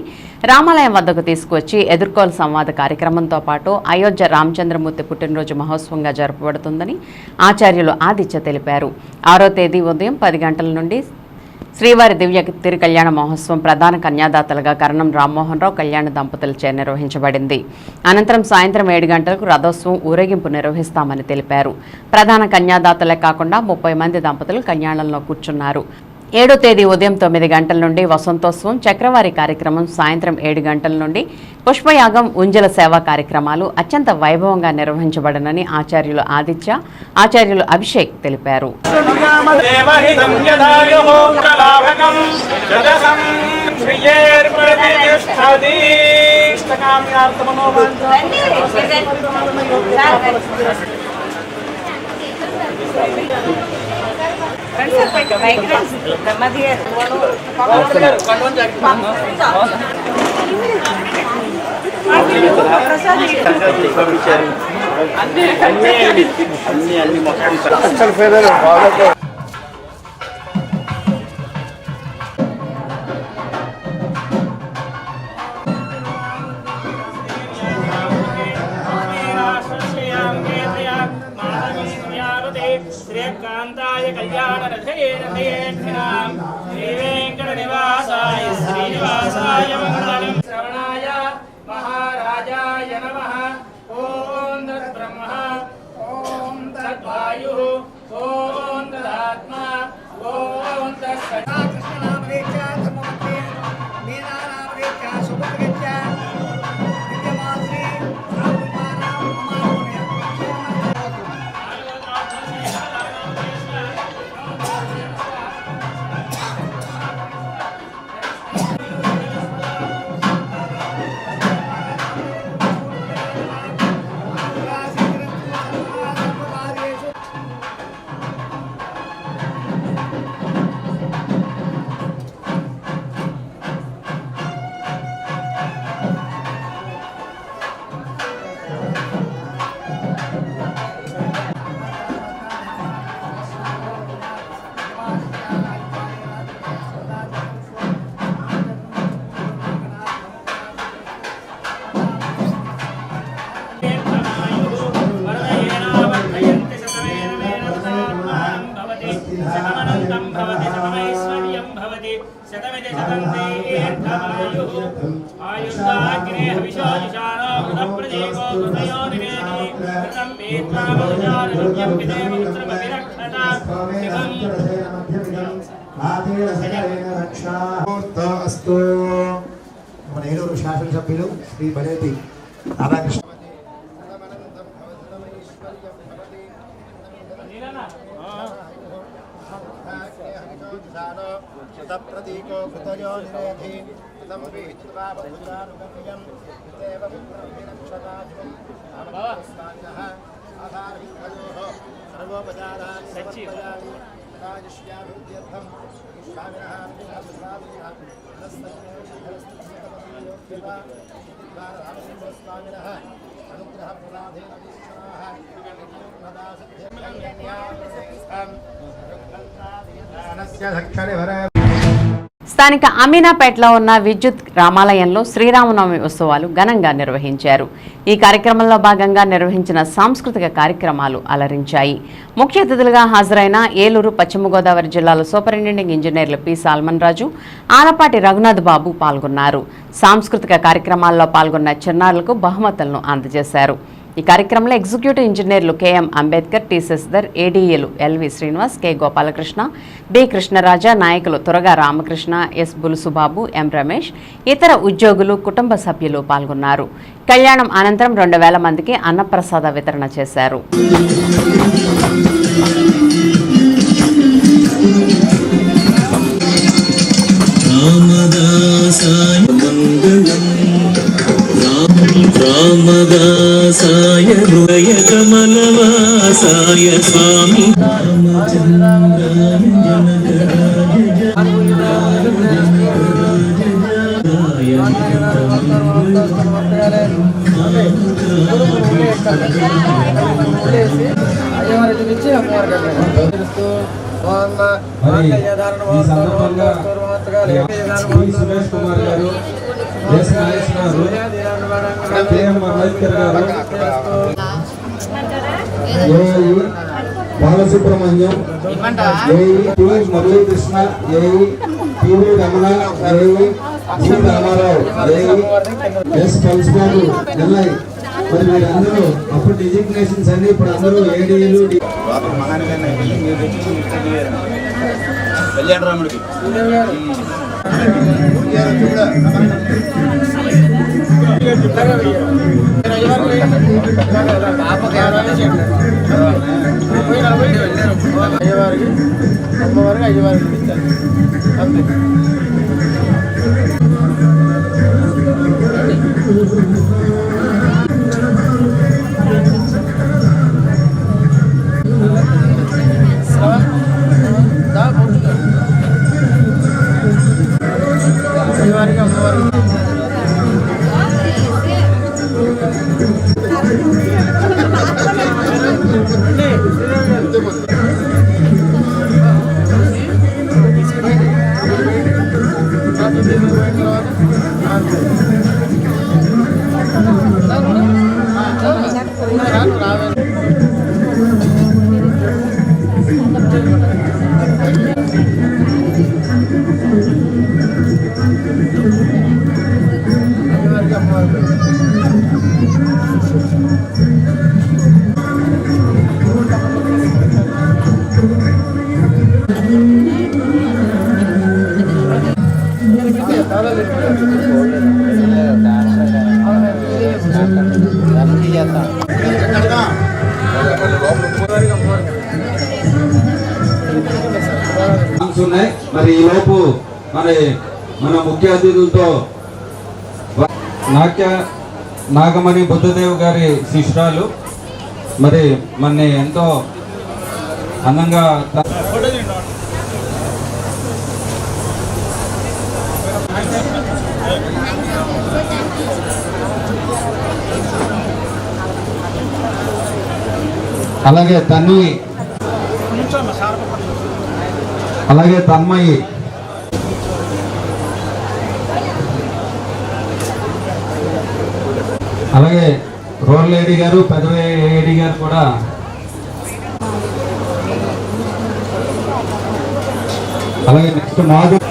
రామాలయం వద్దకు తీసుకువచ్చి ఎదుర్కోలు సంవాద కార్యక్రమంతో పాటు అయోధ్య రామచంద్రమూర్తి పుట్టినరోజు మహోత్సవంగా జరపబడుతుందని ఆచార్యులు ఆదిత్య తెలిపారు. 6వ తేదీ ఉదయం 10 గంటల నుండి శ్రీవారి దివ్య తిరు కళ్యాణ మహోత్సవం ప్రధాన కన్యాదాతలుగా కరణం రామ్మోహన్ రావు కళ్యాణ దంపతులచే నిర్వహించబడింది. అనంతరం సాయంత్రం 7 గంటలకు రథోత్సవం ఊరేగింపు నిర్వహిస్తామని తెలిపారు. ప్రధాన కన్యాదాతలే కాకుండా 30 మంది దంపతులు కళ్యాణంలో కూర్చున్నారు. 7వ తేదీ ఉదయం 9 గంటల నుండి వసంతోత్సవం, చక్రవారి కార్యక్రమం, సాయంత్రం 7 గంటల నుండి పుష్పయాగం, ఉంజల సేవా కార్యక్రమాలు అత్యంత వైభవంగా నిర్వహించబడనని ఆచార్యులు ఆదిత్య, ఆచార్యులు అభిషేక్ తెలిపారు. శ్రీకాంతాయ కళ్యాణ రథేరథేర్ధినాం శ్రీ వెంకట నివాసాయ శ్రీనివాసాయ మంగళం. శ్రవణాయ మహారాజాయ నమః. ఓం తద్బ్రహ్మ ఓం తద్వాయు ఓం తదా మన ఏలూరు శాసనసభ్యులు శ్రీ బడేటి రాధాకృష్ణ ప్రతీకో కృతయో నిరేధి తం విహిత్వా బహుజానుగమ్యం దేవ పుత్రవిరక్షతాధిపం నామస్వామినః ఆధారవిద్వయోః సర్వోపచారాన్ సమర్పయామి రాజశ్యాభివృద్ధ్యర్థం స్వామినః విగ్రహస్వామినః స్వామినః అనుగ్రహ ప్రదాధేన వీక్షణాః స్థానిక అమీనాపేటలో ఉన్న విద్యుత్ రామాలయంలో శ్రీరామనవమి ఉత్సవాలు ఘనంగా నిర్వహించారు. ఈ కార్యక్రమంలో భాగంగా నిర్వహించిన సాంస్కృతిక కార్యక్రమాలు అలరించాయి. ముఖ్య అతిథులుగా హాజరైన ఏలూరు పశ్చిమ గోదావరి జిల్లాల సూపరింటెండింగ్ ఇంజనీర్లు పి సాల్మన్ రాజు, ఆలపాటి రఘునాథ్ బాబు పాల్గొన్నారు. సాంస్కృతిక కార్యక్రమాల్లో పాల్గొన్న చిన్నారులకు బహుమతులను అందజేశారు. ఈ కార్యక్రమంలో ఎగ్జిక్యూటివ్ ఇంజనీర్లు కెఎం అంబేద్కర్, టి శశిధర్, ఏడీఏలు LV Srinivas, K Gopalakrishna, D Krishnaraja, నాయకులు తురగా రామకృష్ణ, ఎస్ బులుసుబాబు, ఎం రమేష్, ఇతర ఉద్యోగులు, కుటుంబ సభ్యులు పాల్గొన్నారు. కళ్యాణం అనంతరం 2000 మందికి అన్నప్రసాద వితరణ చేశారు. రామదాసాయ హృదయ కమలవాసాయ స్వామి సురేష్ కుమార్ గారు, ఎస్ నాగేష్ గారు, కేఎం అంబేద్కర్ గారు, Balasubrahmanyam, T Muralikrishna, TV Ramana, G Ramarao, S Palsbabu, Nellai. మరి వీరందరూ అప్పుడు డిజిగ్నేషన్స్ అన్ని ఇప్పుడు అందరూ ఏడీలు కళ్యాణ రాముడికి ఉన్నాయి. మరి ఈ లోపు మన ముఖ్య అతిథులతో నాగమణి బుద్ధదేవ్ గారి శిష్యురాలు మరి మన ఎంతో అందంగా అలాగే తన్వి, అలాగే తన్మయి, అలాగే రోల్ లేడీ గారు, పెదవే ఏడీ గారు కూడా అలాగే నెక్స్ట్ మాధవ్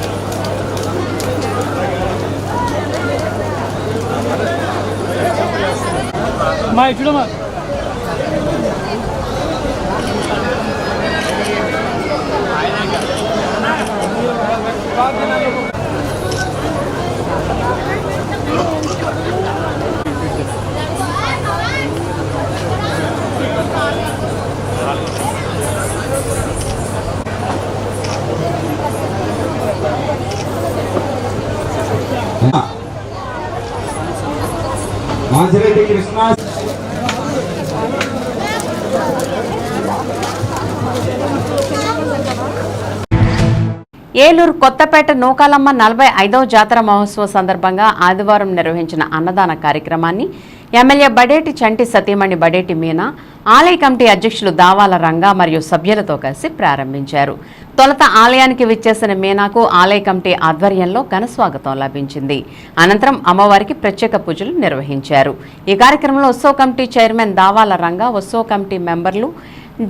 మాజిరెడ్డి కృష్ణ ఏలూరు కొత్తపేట నూకాలమ్మ 45వ జాతర మహోత్సవ సందర్భంగా ఆదివారం నిర్వహించిన అన్నదాన కార్యక్రమాన్ని ఎమ్మెల్యే బడేటి చంటి సతీమణి బడేటి మీనా ఆలయ కమిటీ అధ్యక్షులు దావాల రంగా మరియు సభ్యులతో కలిసి ప్రారంభించారు. తొలుత ఆలయానికి విచ్చేసిన మీనాకు ఆలయ కమిటీ ఆధ్వర్యంలో ఘన స్వాగతం లభించింది. అనంతరం అమ్మవారికి ప్రత్యేక పూజలు నిర్వహించారు. ఈ కార్యక్రమంలో ఉత్సవ కమిటీ చైర్మన్ దావాల రంగా, ఉత్సవ కమిటీ మెంబర్లు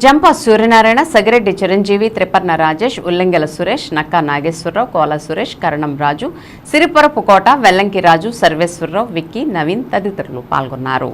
జంపా సూర్యనారాయణ, సగిరెడ్డి చిరంజీవి, త్రిపర్ణ రాజేష్, ఉల్లింగల సురేష్, నక్కా నాగేశ్వరరావు, కోల సురేష్, కరణం రాజు, సిరిపురపు కోట, వెల్లంకి రాజు, సర్వేశ్వరరావు, విక్కీ, నవీన్ తదితరులు పాల్గొన్నారు.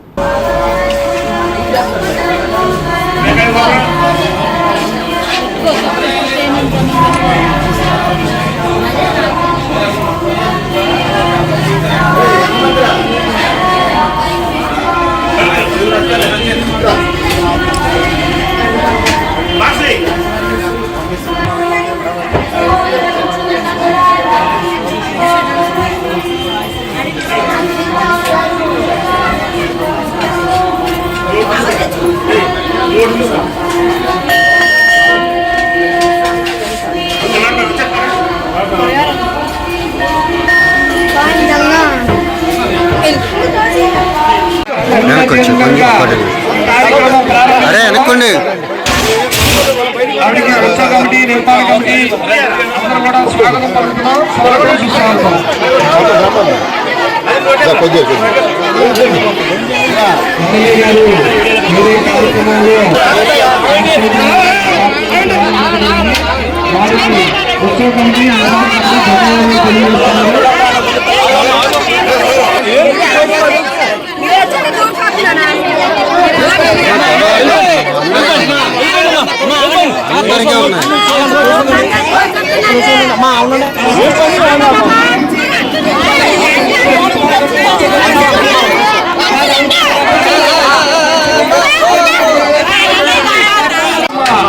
అరే అనుకోండి ఉత్సవ కమిటీ, నిర్మాణ కమిటీ అందరూ కూడా స్వాగతం పలుకుతున్నాం. స్వాగతం సుస్వాగతం. ఎమ్మెల్యే గారు వేరే కార్యక్రమాల్లో వారికి ఉత్సవ కమిటీ ధన్యవాదాలు తెలియజేస్తున్నారు.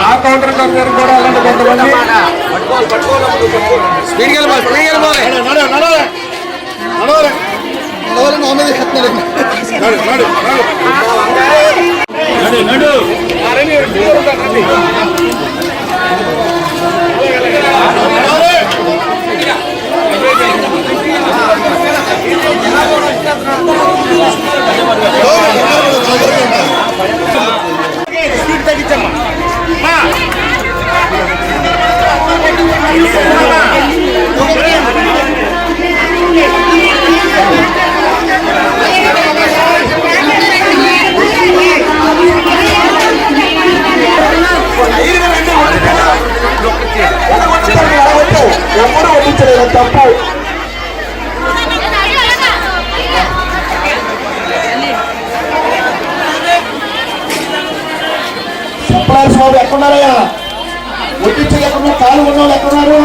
ఆ కౌంటర్ గారు కూడా అలాంటి కొంతమంది ఎప్పుడు వదిలించలేదు తప్పు. సప్లైర్ స్వామి ఎక్కడున్నారయ్యా? వడ్డించి ఎక్కడున్నారు? కాలు ఉన్న వాళ్ళు ఎక్కడున్నారు?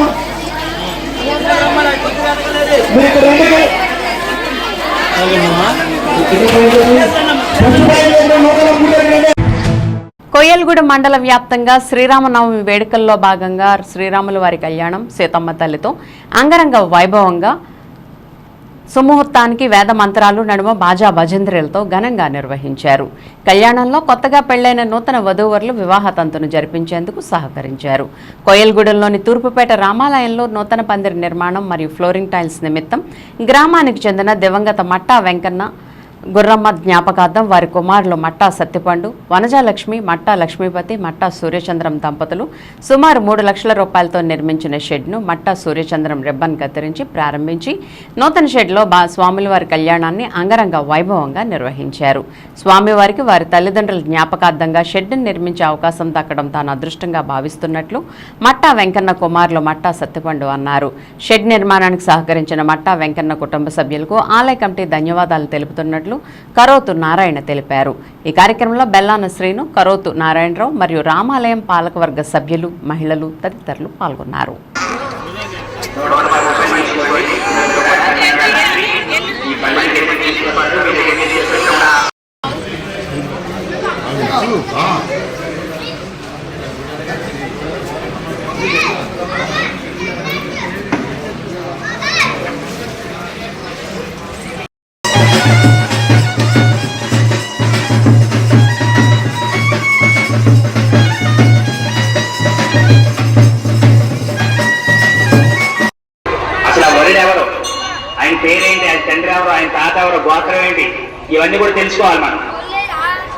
మీరు ఇక్కడ రెండు కొయ్యల్గూడ మండల వ్యాప్తంగా శ్రీరామనవమి వేడుకల్లో భాగంగా శ్రీరాముల వారి కళ్యాణం సీతమ్మ తల్లితో అంగరంగ వైభవంగా సుముహూర్తానికి వేద మంత్రాలు నడుమ బాజా భజంత్రీలతో ఘనంగా నిర్వహించారు. కళ్యాణంలో కొత్తగా పెళ్లైన నూతన వధూవరులు వివాహ తంతును జరిపించేందుకు సహకరించారు. కొయ్యల్గూడెంలోని తూర్పుపేట రామాలయంలో నూతన పందిరి నిర్మాణం మరియు ఫ్లోరింగ్ టైల్స్ నిమిత్తం గ్రామానికి చెందిన దివంగత మట్టా వెంకన్న గుర్రమ్మ జ్ఞాపకార్థం వారి కుమారులు మట్టా సత్యపండు, వనజాలక్ష్మి, మట్టా లక్ష్మీపతి, మట్టా సూర్యచంద్రం దంపతులు సుమారు 3 లక్షల రూపాయలతో నిర్మించిన షెడ్ను మట్టా సూర్యచంద్రం రిబ్బన్ కత్తిరించి ప్రారంభించి నూతన షెడ్లో స్వామివారి కళ్యాణాన్ని అంగరంగ వైభవంగా నిర్వహించారు. స్వామివారికి వారి తల్లిదండ్రుల జ్ఞాపకార్థంగా షెడ్ను నిర్మించే అవకాశం దక్కడం తాను అదృష్టంగా భావిస్తున్నట్లు మట్టా వెంకన్న కుమారులు మట్టా సత్యపండు అన్నారు. షెడ్ నిర్మాణానికి సహకరించిన మట్టా వెంకన్న కుటుంబ సభ్యులకు ఆలయ కమిటీ ధన్యవాదాలు తెలుపుతున్నట్లు చేస్తున్నట్లు కరోతు నారాయణ తెలిపారు. ఈ కార్యక్రమంలో బెల్లాన శ్రీను, కరోతు నారాయణరావు మరియు రామాలయం పాలకవర్గ సభ్యులు, మహిళలు తదితరులు పాల్గొన్నారు. ఆయన పేరేంటి, ఆయన తండ్రి ఎవరు, ఆయన తాత ఎవరు, గోత్రం ఏంటి, ఇవన్నీ కూడా తెలుసుకోవాలి మనం.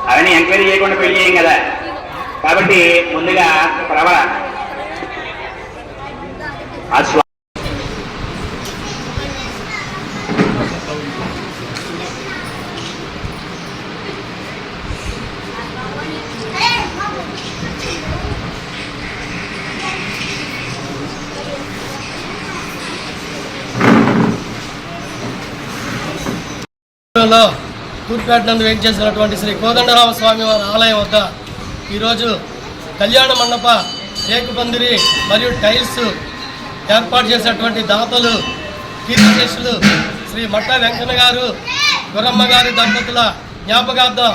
అవన్నీ ఎంక్వైరీ చేయకుండా పెళ్లి చేయం కదా. కాబట్టి ముందుగా ప్రబల తూర్పేట నందు వేయించేసినటువంటి శ్రీ కోదండరామ స్వామి వారి ఆలయం వద్ద ఈరోజు కళ్యాణ మండప రేకుపందిరి మరియు టైల్స్ ఏర్పాటు చేసినటువంటి దాతలు కీర్తిశేషులు శ్రీ మట్టా వెంకన్న గారు, గురమ్మ గారి దంపతుల జ్ఞాపకార్థం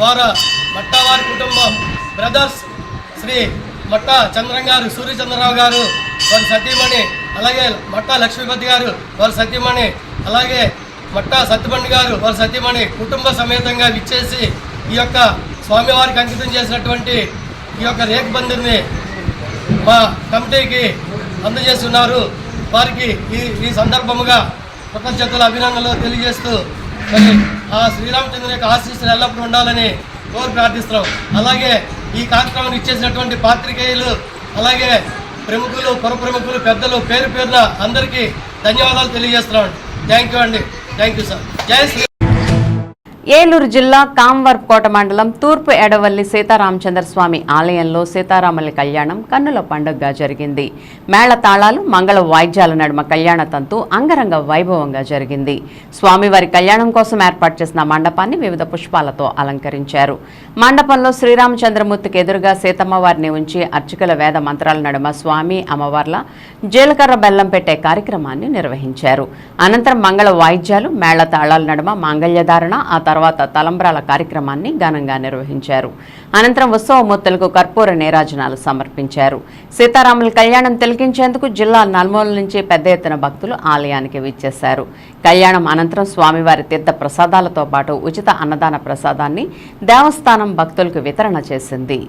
వారి మట్టావారి కుటుంబం బ్రదర్స్ శ్రీ మట్టా చంద్రం గారు, సూర్యచంద్రరావు గారు వారి సతీమణి, అలాగే మట్టా లక్ష్మీపతి గారు వారి సతీమణి, అలాగే మట్టా సత్యబండి గారు వారి సతీమణి కుటుంబ సమేతంగా విచ్చేసి ఈ యొక్క స్వామివారికి అంకితం చేసినటువంటి ఈ యొక్క రేకుబందిని మా కమిటీకి అందజేస్తున్నారు. వారికి ఈ సందర్భముగా కృతజ్ఞతలు, అభినందనలు తెలియజేస్తూ మరి ఆ శ్రీరామచంద్రుని యొక్క ఆశీస్సులు ఎల్లప్పుడూ ఉండాలని కోరి ప్రార్థిస్తున్నాం. అలాగే ఈ కార్యక్రమాన్ని ఇచ్చేసినటువంటి పాత్రికేయులు, అలాగే ప్రముఖులు, పుర ప్రముఖులు, పెద్దలు పేరు పేరున అందరికీ ధన్యవాదాలు తెలియజేస్తున్నాం. థ్యాంక్ యూ అండి. Thank you sir. జై శ్రీ. ఏలూరు జిల్లా కాంవర్కోట మండలం తూర్పు ఎడవల్లి సీతారామచంద్ర స్వామి ఆలయంలో సీతారాముల కళ్యాణం కన్నుల పండుగగా జరిగింది. మేళ తాళాలు, మంగళ వాయిద్యాల నడుమ కళ్యాణ తంతు అంగరంగ వైభవంగా జరిగింది. స్వామివారి కళ్యాణం కోసం ఏర్పాటు చేసిన మండపాన్ని వివిధ పుష్పాలతో అలంకరించారు. మండపంలో శ్రీరామచంద్రమూర్తికి ఎదురుగా సీతమ్మవారిని ఉంచి అర్చకుల వేద మంత్రాల నడుమ స్వామి, అమ్మవార్ల జీలకర్ర బెల్లం పెట్టే కార్యక్రమాన్ని నిర్వహించారు. అనంతరం మంగళ వాయిద్యాలు, మేళ తాళాల నడుమ మాంగళ్యధారణ, ఆ తర్వాత తలంబ్రాల కార్యక్రమాన్ని ఘనంగా నిర్వహించారు. అనంతరం ఉత్సవమూర్తులకు కర్పూర నీరాజనాలు సమర్పించారు. సీతారాముల కళ్యాణం తిలకించేందుకు జిల్లా నలుమూల నుంచి పెద్ద ఎత్తున భక్తులు ఆలయానికి విచ్చేశారు. కళ్యాణం అనంతరం స్వామివారి తీర్థ ప్రసాదాలతో పాటు ఉచిత అన్నదాన ప్రసాదాన్ని దేవస్థానం భక్తులకు వితరణ చేసింది.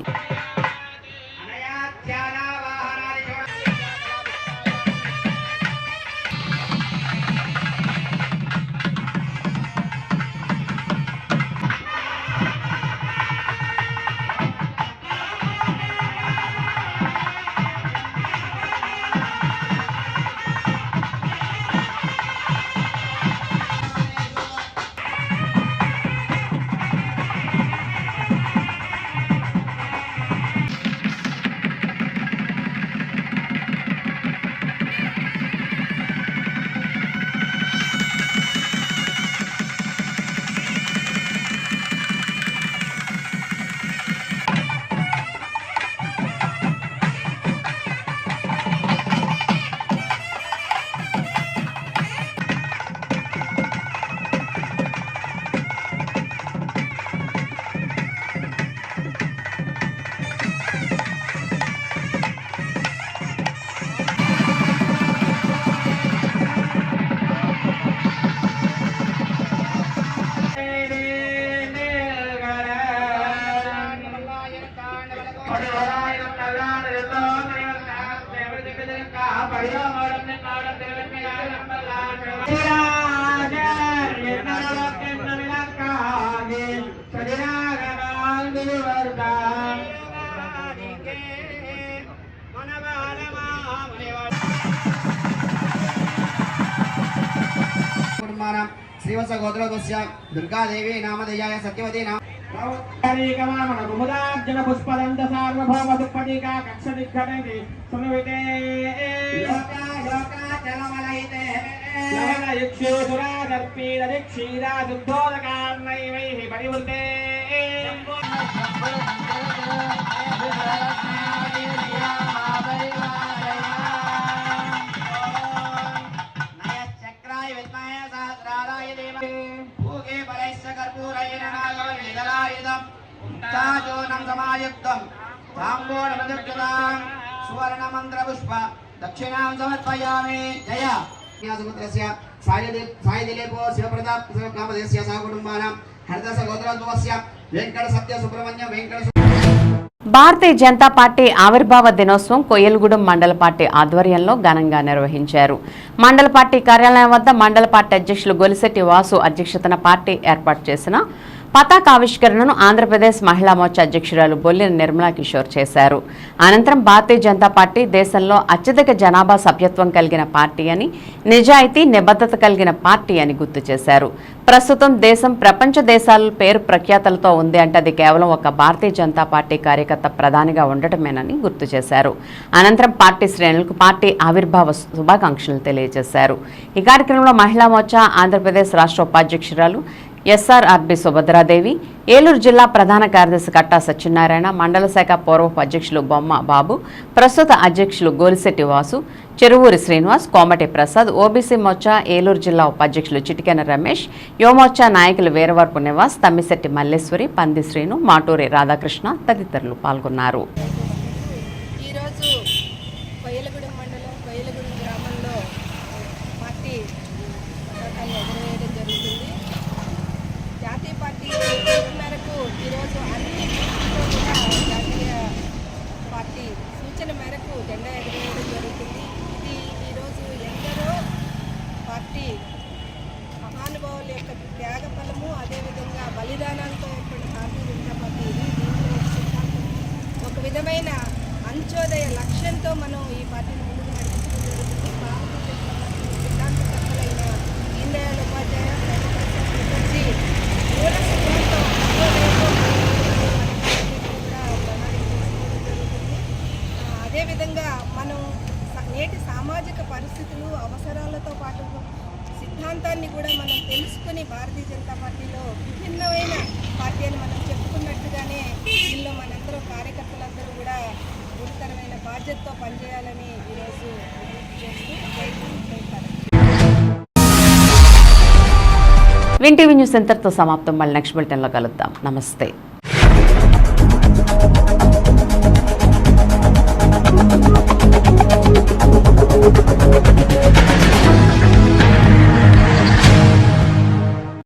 శ్రీవత్స గోత్రోదస్య దుర్గాదేవి నామధేయాయ సత్యవతి నామ పుష్పదంత సార్వభౌమ దుప్పటికా కక్ష దిగ్గణి సునవితే లోకా లోకా జలమలయితే లవణ యుక్షు సురాధర దర్పీరది క్షీరా శుద్ధోదకాన్నైవైః పరివృతే నయశ్చక్రాయ విద్మహే సహస్రారాయ ధీమహి భూగే బలైశ్చ కర్పూరేణ నాగోనిదలాయుధం తాజోనం సమాయుక్తం తాంబూలమధుర్గతాం సువర్ణమంత్రపుష్ప దక్షిణాం సమర్పయామి. జయ సముద్రస్య సాయిదిలేపో శివప్రతాప్ నామధేస్య సహకుటుంబానాం హరిదస గోత్రోద్భవస్య వెంకట సత్య సుబ్రహ్మణ్య వెంకట. భారతీయ జనతా పార్టీ ఆవిర్భావ దినోత్సవం కొయ్యలగూడెం మండల పార్టీ ఆధ్వర్యంలో ఘనంగా నిర్వహించారు. మండల పార్టీ కార్యాలయం వద్ద మండల పార్టీ అధ్యక్షులు గొలిశెట్టి వాసు అధ్యక్షతన పార్టీ ఏర్పాటు చేసిన పతాకావిష్కరణను ఆంధ్రప్రదేశ్ మహిళా మోర్చా అధ్యక్షురాలు బొల్లిన నిర్మలా కిషోర్ చేశారు. అనంతరం భారతీయ జనతా పార్టీ దేశంలో అత్యధిక జనాభా సభ్యత్వం కలిగిన పార్టీ అని, నిజాయితీ నిబద్ధత కలిగిన పార్టీ అని గుర్తు చేశారు. ప్రస్తుతం దేశం ప్రపంచ దేశాల పేరు ప్రఖ్యాతలతో ఉంది అంటే అది కేవలం ఒక భారతీయ జనతా పార్టీ కార్యకర్త ప్రధానిగా ఉండటమేనని గుర్తు చేశారు. అనంతరం పార్టీ శ్రేణులకు పార్టీ ఆవిర్భావ శుభాకాంక్షలు తెలియజేశారు. ఈ కార్యక్రమంలో మహిళా మోర్చా ఆంధ్రప్రదేశ్ రాష్ట్ర ఉపాధ్యక్షురాలు ఎస్ఆర్ఆర్బి సుభద్రాదేవి, ఏలూరు జిల్లా ప్రధాన కార్యదర్శి కట్టా సత్యనారాయణ, మండల శాఖ పూర్వపు అధ్యక్షులు బొమ్మ బాబు, ప్రస్తుత అధ్యక్షులు గోలిశెట్టి వాసు, చెరువూరి శ్రీనివాస్, కోమటి ప్రసాద్, ఓబీసీ మోర్చా ఏలూరు జిల్లా ఉపాధ్యక్షులు చిటికెన రమేష్, యువమోర్చా నాయకులు వీరవరపు నివాస్, తమ్మిశెట్టి మల్లేశ్వరి, పంది శ్రీను, మాటూరి రాధాకృష్ణ తదితరులు పాల్గొన్నారు. ఈరోజు అన్ని జాతీయ పార్టీ సూచన మేరకు జెండా ఎగరవేయడం జరుగుతుంది. ఇది ఈరోజు ఎందరో పార్టీ మహానుభావుల యొక్క త్యాగ ఫలము, అదేవిధంగా బలిదానాలతో ఏర్పడిన భారతీయ జనతా పార్టీ ఇది. దీంట్లో ఒక విధమైన అంత్యోదయ లక్ష్యంతో మనం ఈ పార్టీని ముందుకు నడిపించడం జరుగుతుంది. భారతీయ జనతా పార్టీ సిద్ధాంతకర్తలైన దీన్ దయాళ్ ఉపాధ్యాయ ముఖర్జీ మూల సిద్ధాంతం అదేవిధంగా మనం నేటి సామాజిక పరిస్థితులు అవసరాలతో పాటు సిద్ధాంతాన్ని కూడా మనం తెలుసుకుని భారతీయ జనతా పార్టీలో విభిన్నమైన పార్టీ అని మనం చెప్పుకున్నట్టుగానే దీనిలో మనందరూ కార్యకర్తలందరూ కూడా గురుతరమైన బాధ్యతతో పనిచేయాలని ఈరోజు చేస్తూ విన్ టీవీ న్యూస్ ఇంతటితో సమాప్తం. మళ్ళీ నెక్స్ట్ బులెటిన్లో కలుద్దాం. నమస్తే.